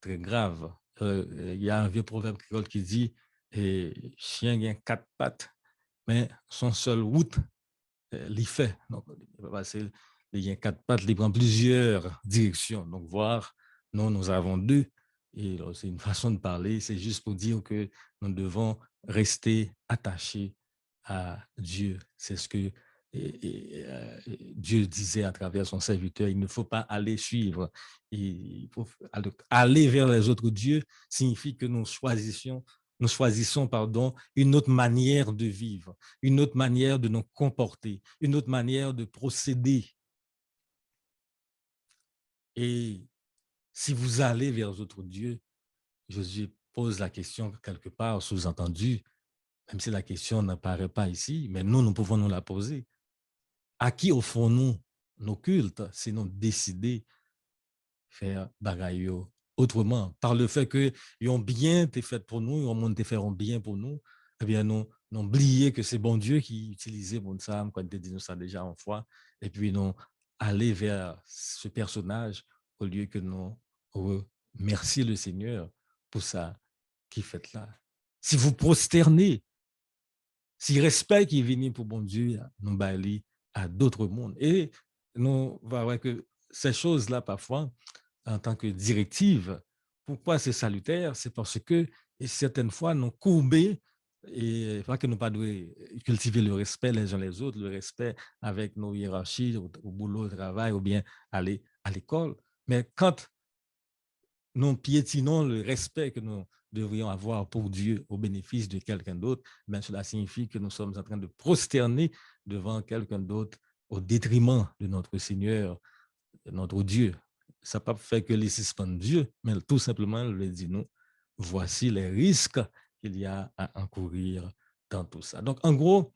très graves. Il y a un vieux proverbe créole qui dit chien a 4 pattes, mais son seul route, l'y fait. Donc, il y a 4 pattes, il prend plusieurs directions. Donc, voir, nous avons 2. Et c'est une façon de parler, c'est juste pour dire que nous devons rester attachés à Dieu. C'est ce que Dieu disait à travers son serviteur. Il ne faut pas aller suivre. Il faut aller vers les autres dieux signifie que nous choisissons une autre manière de vivre, une autre manière de nous comporter, une autre manière de procéder. Et si vous allez vers d'autres dieux, Jésus pose la question quelque part, sous-entendu, même si la question n'apparaît pas ici, mais nous pouvons nous la poser. À qui offrons-nous nos cultes, sinon décider faire bagaille autrement, par le fait que ils ont bien été fait pour nous, ils ont été fait bien pour nous, eh bien, nous oublié que c'est bon Dieu qui utilisait bon ça, quand il dit nous ça déjà en fois, et puis nous aller vers ce personnage au lieu que nous remercier le Seigneur pour ça qui fait là. Si vous prosternez, si respect qui est venu pour bon Dieu, nous bailler à d'autres mondes. Et nous va voir que ces choses-là, parfois, en tant que directive, pourquoi c'est salutaire? C'est parce que certaines fois, nous courber, et pas que nous pas devons cultiver le respect les uns les autres, le respect avec nos hiérarchies au boulot, au travail, ou bien aller à l'école. Mais quand nous piétinons le respect que nous devrions avoir pour Dieu au bénéfice de quelqu'un d'autre, ben cela signifie que nous sommes en train de prosterner devant quelqu'un d'autre au détriment de notre Seigneur, de notre Dieu. Ça n'a pas fait que les suspendre Dieu, mais tout simplement, le dit nous, voici les risques qu'il y a à encourir dans tout ça. Donc, en gros,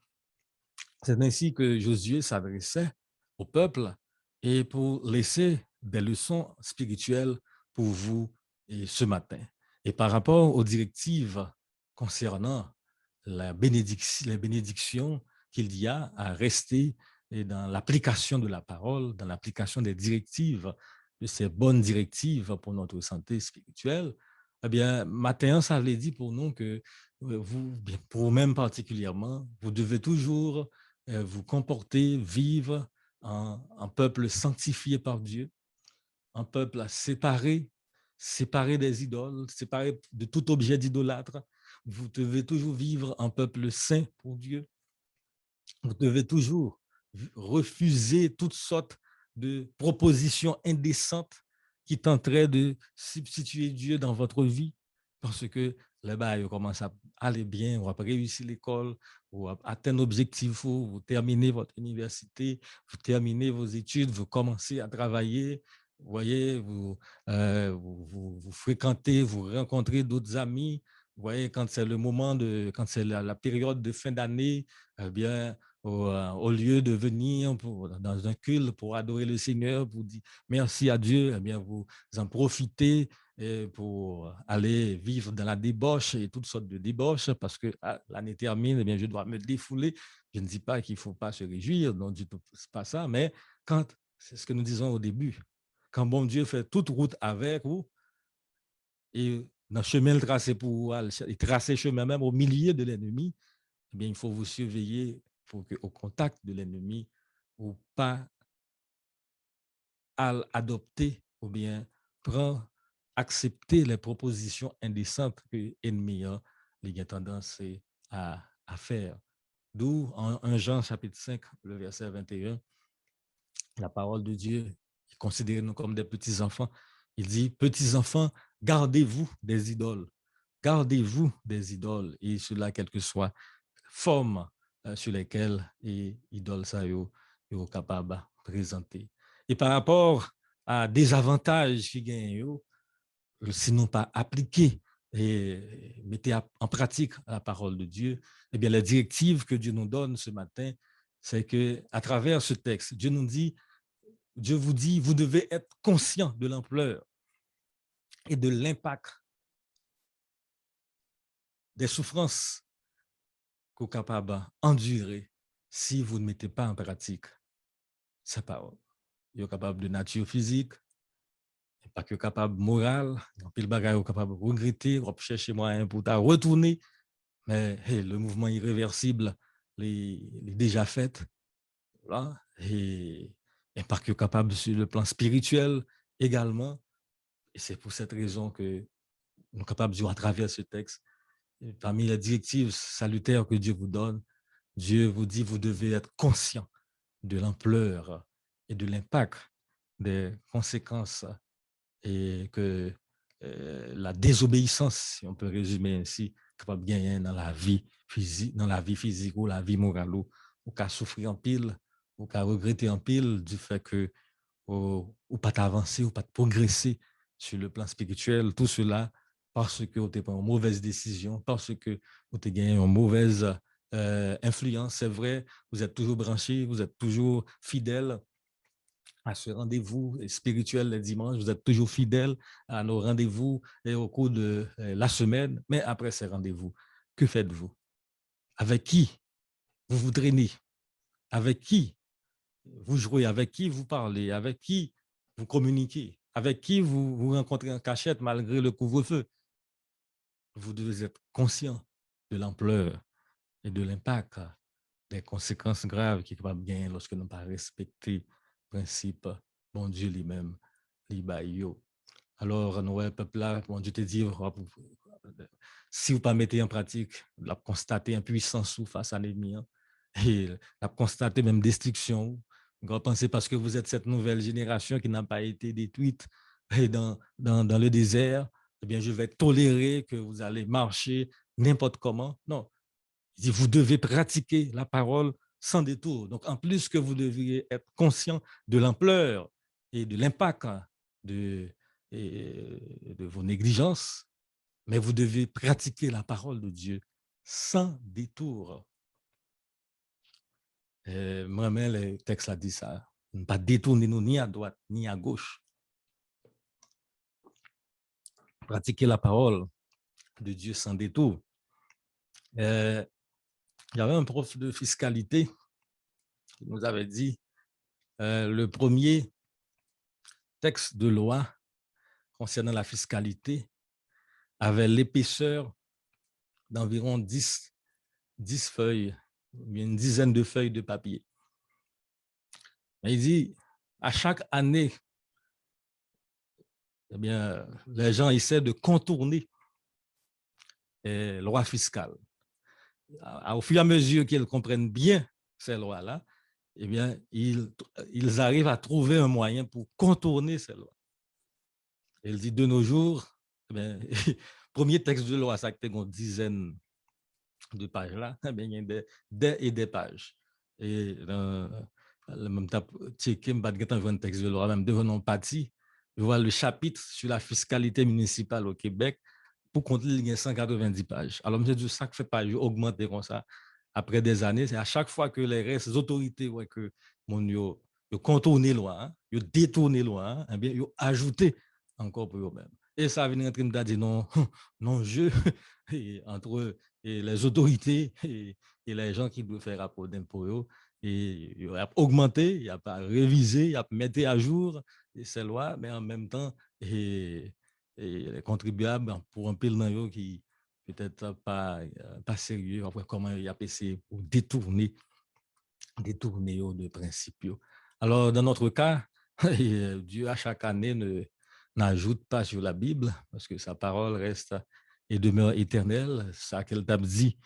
c'est ainsi que Josué s'adressait au peuple et pour laisser des leçons spirituelles pour vous et ce matin. Et par rapport aux directives concernant les bénédictions qu'il y a à rester dans l'application de la parole, dans l'application des directives, de ces bonnes directives pour notre santé spirituelle, eh bien, matin, ça veut dire pour nous que vous, pour vous-même particulièrement, vous devez toujours vous comporter, vivre en peuple sanctifié par Dieu, un peuple séparé des idoles, séparé de tout objet d'idolâtre. Vous devez toujours vivre un peuple saint pour Dieu. Vous devez toujours refuser toutes sortes de propositions indécentes qui tenteraient de substituer Dieu dans votre vie, parce que là-bas, il commence à aller bien, on va réussir l'école, ou atteindre l'objectif, vous terminez votre université, vous terminez vos études, vous commencez à travailler, vous voyez, vous fréquentez, vous rencontrez d'autres amis, vous voyez, quand c'est le moment quand c'est la période de fin d'année, eh bien, au lieu de venir dans un culte pour adorer le Seigneur, pour dire merci à Dieu, eh bien, vous en profitez pour aller vivre dans la débauche et toutes sortes de débauches, parce que l'année termine, eh bien, je dois me défouler. Je ne dis pas qu'il ne faut pas se réjouir, non du tout, c'est pas ça, mais c'est ce que nous disons au début, quand bon Dieu fait toute route avec vous, et dans le chemin tracé pour tracer chemin même au milieu de l'ennemi, eh bien, il faut vous surveiller pour qu'au contact de l'ennemi, ou pas à adopter ou bien accepter les propositions indécentes que l'ennemi a tendance à faire. D'où en 1 Jean chapitre 5, le verset 21, la parole de Dieu, considérez-nous comme des petits-enfants. Il dit, petits-enfants, gardez-vous des idoles. Gardez-vous des idoles, et cela, quelle que soit forme sur lesquelles les idoles sont capables de présenter. Et par rapport à des avantages qui gagnent, sinon pas appliquer et mettez en pratique la parole de Dieu, eh bien, la directive que Dieu nous donne ce matin, c'est que à travers ce texte, Dieu vous dit, vous devez être conscient de l'ampleur et de l'impact des souffrances que vous êtes capable d'endurer si vous ne mettez pas en pratique sa parole. Vous êtes capable de nature physique, pas que capable moral, pile bagage capable de regretter, ou chercher moyen pour retourner, mais hey, le mouvement irréversible est déjà fait. Voilà. Et pas que capable sur le plan spirituel également. Et c'est pour cette raison que nous sommes capables de dire à travers ce texte, parmi les directives salutaires que Dieu vous donne, Dieu vous dit, vous devez être conscient de l'ampleur et de l'impact des conséquences et que la désobéissance, si on peut résumer ainsi, capable de gagner dans la vie physique ou la vie morale, ou qu'à souffrir en pile, ou qu'à regretter en pile du fait que ou pas d'avancer, ou pas de progresser sur le plan spirituel, tout cela parce que vous avez pris une mauvaise décision, parce que vous avez gagné une mauvaise influence. C'est vrai, vous êtes toujours branché, vous êtes toujours fidèle à ce rendez-vous spirituel les dimanches, vous êtes toujours fidèle à nos rendez-vous et au cours de la semaine, mais après ces rendez-vous, que faites-vous? Avec qui vous vous traînez? Avec qui vous jouez? Avec qui vous parlez? Avec qui vous communiquez? Avec qui vous vous rencontrez en cachette malgré le couvre-feu? Vous devez être conscient de l'ampleur et de l'impact des conséquences graves qui peuvent gagner lorsque nous ne pas respecter le principe bon Dieu lui-même, l'Ibaïo. Alors, nous, peuple là, bon Dieu te dit, si vous ne pas mettez en pratique, vous constatez impuissance face à l'ennemi, et vous constatez même destruction. Vous pensez parce que vous êtes cette nouvelle génération qui n'a pas été détruite dans le désert, eh bien, je vais tolérer que vous allez marcher n'importe comment. Non. Il dit, vous devez pratiquer la parole sans détour. Donc, en plus que vous devriez être conscient de l'ampleur et de l'impact de vos négligences, mais vous devez pratiquer la parole de Dieu sans détour. Moi-même, le texte a dit ça. Ne pas détourner nous ni à droite ni à gauche. Pratiquer la parole de Dieu sans détour. Il y avait un prof de fiscalité qui nous avait dit le premier texte de loi concernant la fiscalité avait l'épaisseur d'environ 10 feuilles, une dizaine de feuilles de papier. Mais il dit, à chaque année, eh bien, les gens essaient de contourner les lois fiscales. Au fur et à mesure qu'ils comprennent bien ces lois-là, eh bien, ils arrivent à trouver un moyen pour contourner ces lois. Il dit, de nos jours, eh bien, premier texte de loi, ça fait une dizaine de pages là, eh bien, il y a des pages. Et même checker, un texte de loi, même devenant parti, je vois le chapitre sur la fiscalité municipale au Québec, pour compter, il y a 190 pages. Alors, je dis, ça fait page augmenter comme ça. Après des années, c'est à chaque fois que les autorités voient que mon contourné loi, ils détourné loi, eh bien, ils ajouté encore pour eux-mêmes. Et ça vient entrer me dire non, non, entre les autorités et les gens qui doivent faire rapport d'impôts, et il a augmenté, il a pas révisé, il a mis à jour ces lois, mais en même temps, et les contribuables pour un pile qui peut-être pas sérieux, après comment il a essayé pour détourner de principes. Alors, dans notre cas, Dieu, à chaque année, n'ajoute pas sur la Bible, parce que sa parole reste et demeure éternelle. Ça qu'elle t'a dit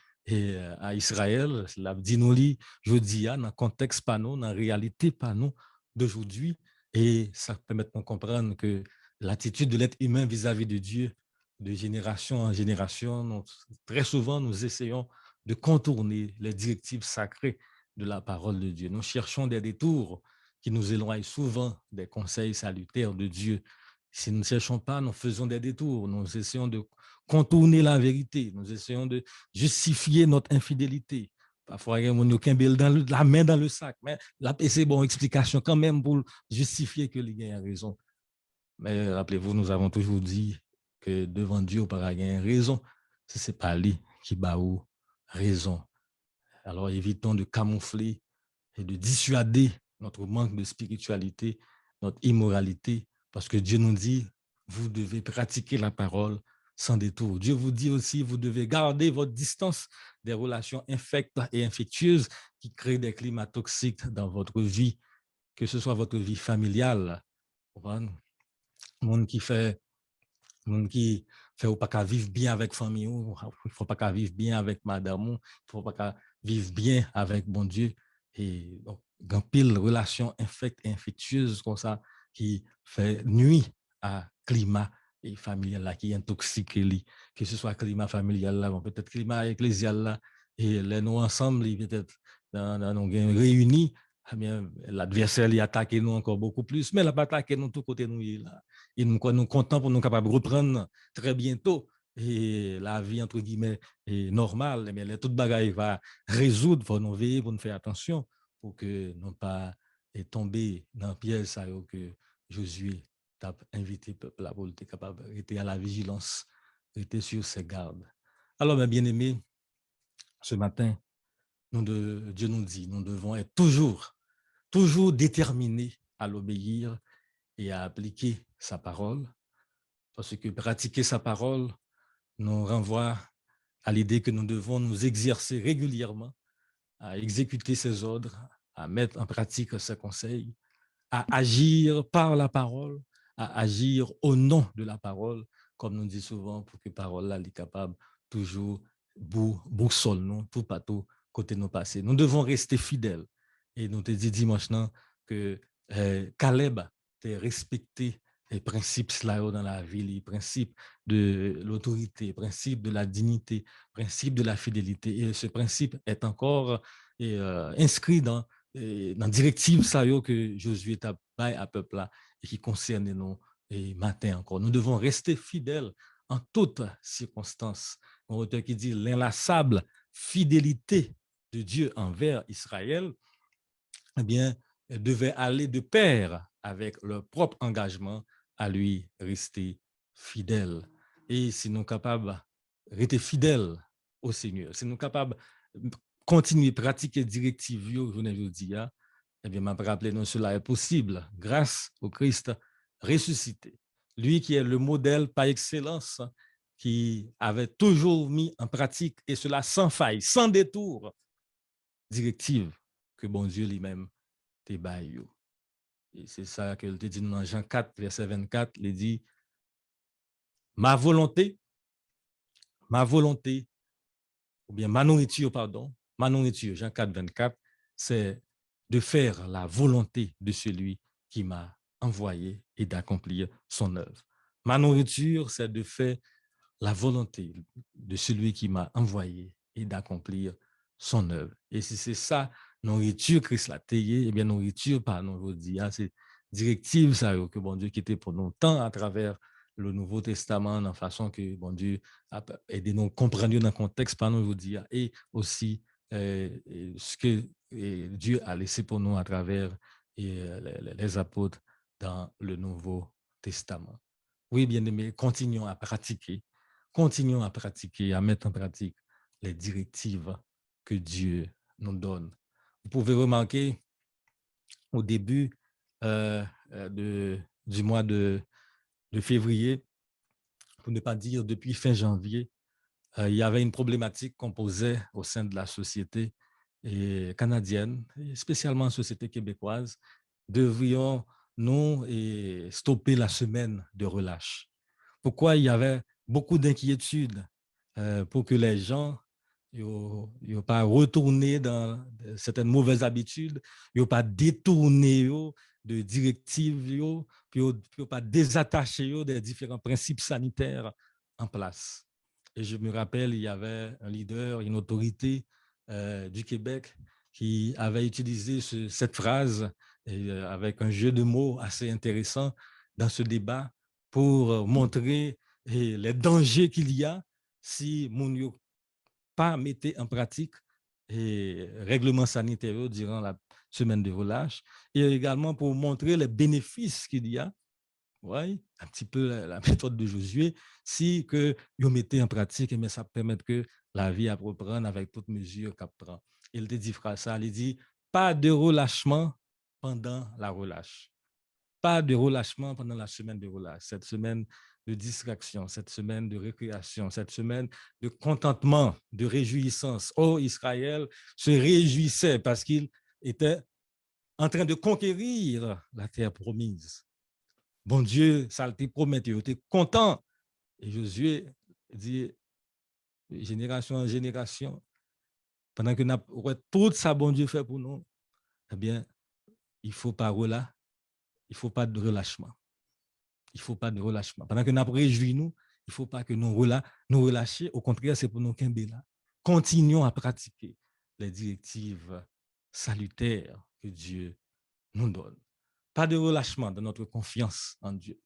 à Israël, l'a dit nous, je dis, dans le contexte pas nous, dans la réalité pas nous d'aujourd'hui. Et ça permet de comprendre que l'attitude de l'être humain vis-à-vis de Dieu, de génération en génération, très souvent, nous essayons de contourner les directives sacrées de la parole de Dieu. Nous cherchons des détours qui nous éloignent souvent des conseils salutaires de Dieu. Si nous ne cherchons pas, nous faisons des détours. Nous essayons de contourner la vérité. Nous essayons de justifier notre infidélité. Parfois, il y a la main dans le sac. Mais là, c'est bon, explication quand même pour justifier que les gars ont raison. Mais rappelez-vous, nous avons toujours dit que devant Dieu, on n'a pas raison. Ce n'est pas lui qui bat ou raison. Alors évitons de camoufler et de dissuader notre manque de spiritualité, notre immoralité, parce que Dieu nous dit, vous devez pratiquer la parole sans détour. Dieu vous dit aussi, vous devez garder votre distance des relations infectes et infectieuses qui créent des climats toxiques dans votre vie, que ce soit votre vie familiale, monde qui fait ou pas qu'à vivre bien avec famille, il faut pas qu'à vivre bien avec madame, il faut pas qu'à vivre bien avec bon Dieu. Et donc, grand pile relations infectes et infectieuses comme ça qui fait nuit à climat et familial là, qui intoxique lui, que ce soit climat familial là, peut-être climat ecclésial là, et les nous ensemble, peut-être dans une réunis, eh bien, l'adversaire il attaque nous encore beaucoup plus, mais il n'a pas attaqué nous tout côté nous là. Et nous sommes contents pour nous capables de reprendre très bientôt et la vie entre guillemets est normale, mais toute bagaille va résoudre, pour nous veiller, pour nous faire attention, pour que nous pas tomber dans le piège ça que Josué t'a invité peuple à pour être capable d'être à la vigilance, d'être sur ses gardes. Alors, mes bien-aimés, ce matin, Dieu nous dit, nous devons être toujours déterminés à l'obéir et à appliquer sa parole, parce que pratiquer sa parole nous renvoie à l'idée que nous devons nous exercer régulièrement à exécuter ses ordres, à mettre en pratique ses conseils, à agir par la parole, à agir au nom de la parole, comme nous dit souvent, pour que la parole soit capable toujours boussole nous, tout partout côté nos passés. Nous devons rester fidèles. Et nous te dit dimanche que Caleb a respecté les principes dans la vie, les principes de l'autorité, principes de la dignité, principe de la fidélité. Et ce principe est encore inscrit dans la directive que Josué a baillé à peuple là et qui concerne nous et matin encore. Nous devons rester fidèles en toutes circonstances. Un auteur qui dit l'inlassable fidélité de Dieu envers Israël, eh bien, devait aller de pair avec leur propre engagement à lui rester fidèle. Et si nous sommes capables de rester fidèles au Seigneur, si nous sommes capables de continuer à pratiquer directive, je ne veux dire, eh bien, je me rappelle que cela est possible grâce au Christ ressuscité. Lui qui est le modèle par excellence, qui avait toujours mis en pratique, et cela sans faille, sans détour, directive que bon Dieu lui-même te baille. Et c'est ça que te dit dans Jean 4, verset 24, il dit, ma volonté, ou bien ma nourriture, Jean 4, 24, c'est de faire la volonté de celui qui m'a envoyé et d'accomplir son œuvre. Ma nourriture, c'est de faire la volonté de celui qui m'a envoyé et d'accomplir son œuvre. Et si c'est ça, nourriture Christ l'a taillé, eh bien nourriture par nous, je dis, c'est directive ça que bon Dieu qui était pour nous tant à travers le Nouveau Testament, en façon que bon Dieu a aidé nous comprendre dans le contexte par nous, je dis, et aussi ce que Dieu a laissé pour nous à travers les apôtres dans le Nouveau Testament. Oui, bien aimé, continuons à pratiquer, à mettre en pratique les directives que Dieu nous donne. Vous pouvez remarquer au début du mois de février, pour ne pas dire depuis fin janvier, il y avait une problématique qu'on posait au sein de la société canadienne, et spécialement la société québécoise. Devrions-nous stopper la semaine de relâche? Pourquoi il y avait beaucoup d'inquiétudes pour que les gens ne pas retourner dans certaines mauvaises habitudes, ne pas détourner de directives, ne pas désattacher des différents principes sanitaires en place. Et je me rappelle, il y avait un leader, une autorité du Québec qui avait utilisé cette phrase avec un jeu de mots assez intéressant dans ce débat pour montrer les dangers qu'il y a si mon yo pas mettait en pratique et règlements sanitaires durant la semaine de relâche, et également pour montrer les bénéfices qu'il y a Oui, un petit peu la méthode de Josué, si que vous mettez en pratique, mais ça permet que la vie à reprendre avec toute mesure qu'elle prend. Il te dit, frère, ça, il dit, pas de relâchement pendant la relâche. Pas de relâchement pendant la semaine de relâche, cette semaine de distraction, cette semaine de récréation, cette semaine de contentement, de réjouissance. Oh, Israël se réjouissait parce qu'il était en train de conquérir la terre promise. Bon Dieu, ça te promet, tu es content. Et Josué dit, génération en génération, pendant que tout ça, bon Dieu fait pour nous, eh bien, il ne faut pas relâcher, il ne faut pas de relâchement. Il ne faut pas de relâchement. Pendant que nous réjouissons, nous, il ne faut pas que nous relâchions. Au contraire, c'est pour nous qu'un là. Continuons à pratiquer les directives salutaires que Dieu nous donne. Pas de relâchement dans notre confiance en Dieu.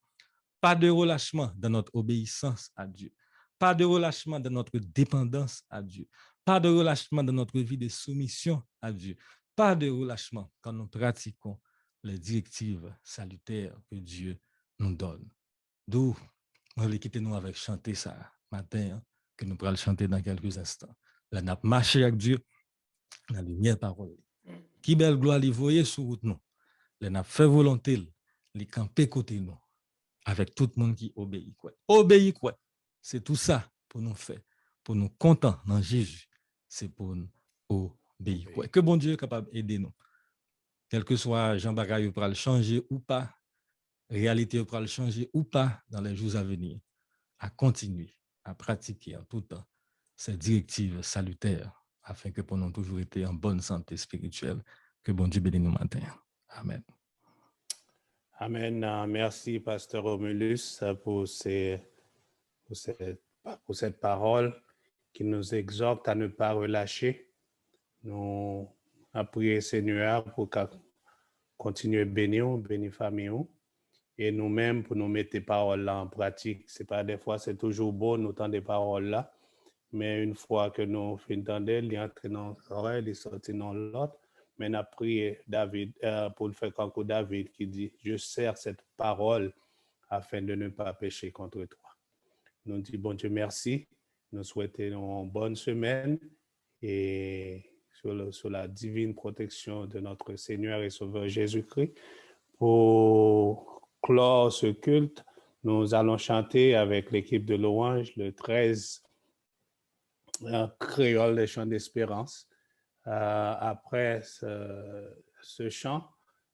Pas de relâchement dans notre obéissance à Dieu. Pas de relâchement dans notre dépendance à Dieu. Pas de relâchement dans notre vie de soumission à Dieu. Pas de relâchement quand nous pratiquons les directives salutaires que Dieu nous donne. D'où on va quitter nous avec chanter ça matin, que nous pourrons chanter dans quelques instants. Là, nous avons marché avec Dieu dans la lumière parole. Qui belle gloire lui voyait sur route nous. Là, nous avons fait volonté, les camper côté nous, avec tout le monde qui obéit. Obéit quoi? C'est tout ça pour nous faire, pour nous contents dans Jésus. C'est pour nous obéir quoi? Que bon Dieu est capable d'aider nous. Quel que soit Jean Bagaille pour le changer ou pas, réalité pour le changer ou pas dans les jours à venir, à continuer, à pratiquer en tout temps ces directives salutaires afin que pour nous toujours été en bonne santé spirituelle. Que bon Dieu bénisse nous matin. Amen. Amen. Merci, Pasteur Romulus, pour cette parole qui nous exhorte à ne pas relâcher. Nous avons prié, Seigneur, pour continuer à bénir famille. Et nous-mêmes, pour nous mettre ces paroles-là en pratique. C'est pas des fois, c'est toujours bon, nous entendre des paroles-là. Mais une fois que nous entendons, ils entrent dans nos oreilles, ils sortent dans l'autre. Mais on a prié David, pour le faire comme David qui dit, je sers cette parole afin de ne pas pécher contre toi. Nous disons, bon Dieu, merci. Nous souhaitons une bonne semaine et sur la divine protection de notre Seigneur et Sauveur Jésus-Christ. Pour clore ce culte, nous allons chanter avec l'équipe de louange le 13 créole des chants d'espérance. Après ce chant,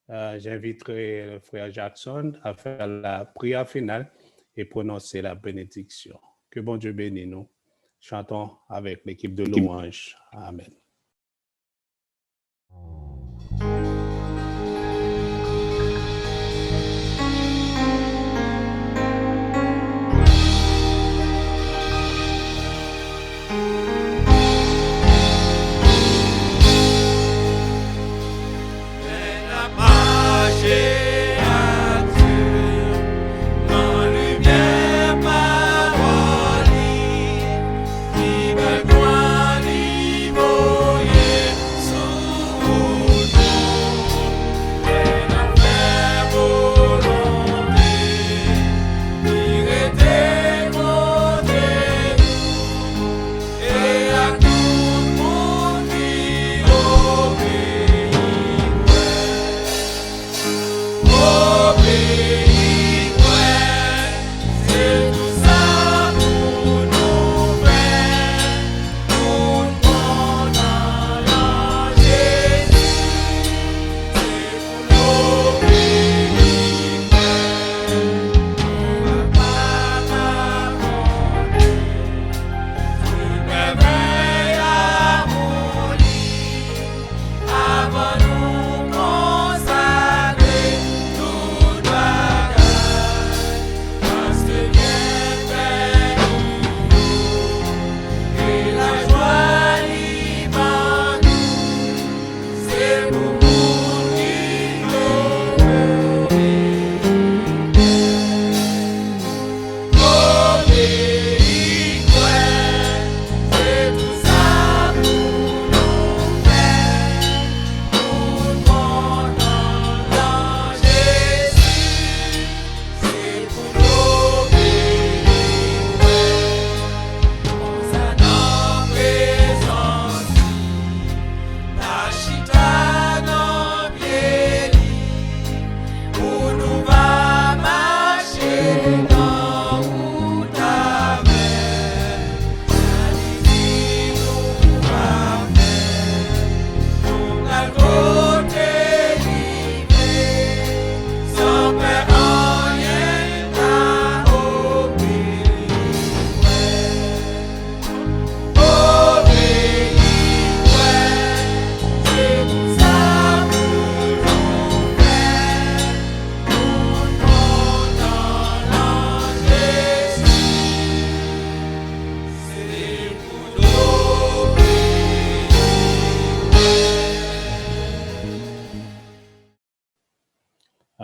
j'inviterai le frère Jackson à faire la prière finale et prononcer la bénédiction. Que bon Dieu bénisse nous. Chantons avec l'équipe de louange. Amen. Qui va gloire,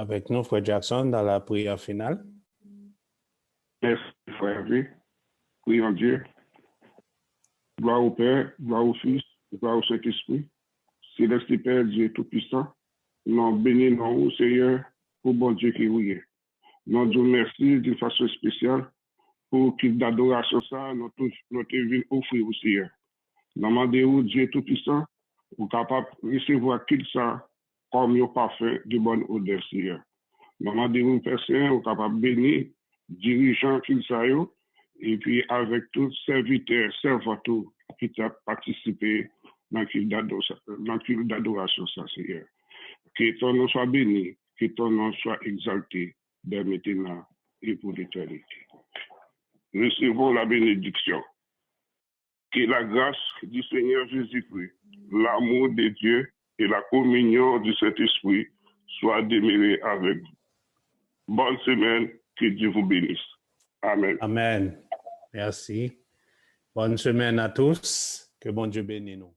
avec nous, Frère Jackson, dans la prière finale. Merci, frère V. Prions Dieu. Gloire au Père, gloire au Fils, gloire au Saint-Esprit. Céleste Père, Dieu Tout-Puissant, nous bénissons, Seigneur, pour bon Dieu qui vous est. Nous disons merci d'une façon spéciale pour qu'il d'adoration ça, notre vie offrir au Seigneur. Nous demandons, Dieu Tout-Puissant, pour capable de recevoir qu'il ça comme un parfum de bonne odeur, Seigneur. Nous demandons, Père Saint, pour capable de bénir, dirigeants qu'il ça et puis avec tous serviteurs, servanteurs qui ont participé dans le culte d'adoration, ça, Seigneur. Que ton nom soit béni, que ton nom soit exalté dès maintenant et pour l'éternité. Recevons la bénédiction. Que la grâce du Seigneur Jésus-Christ, l'amour de Dieu et la communion du Saint-Esprit soient demeurés avec vous. Bonne semaine, que Dieu vous bénisse. Amen. Amen. Merci. Bonne semaine à tous. Que bon Dieu bénisse nous.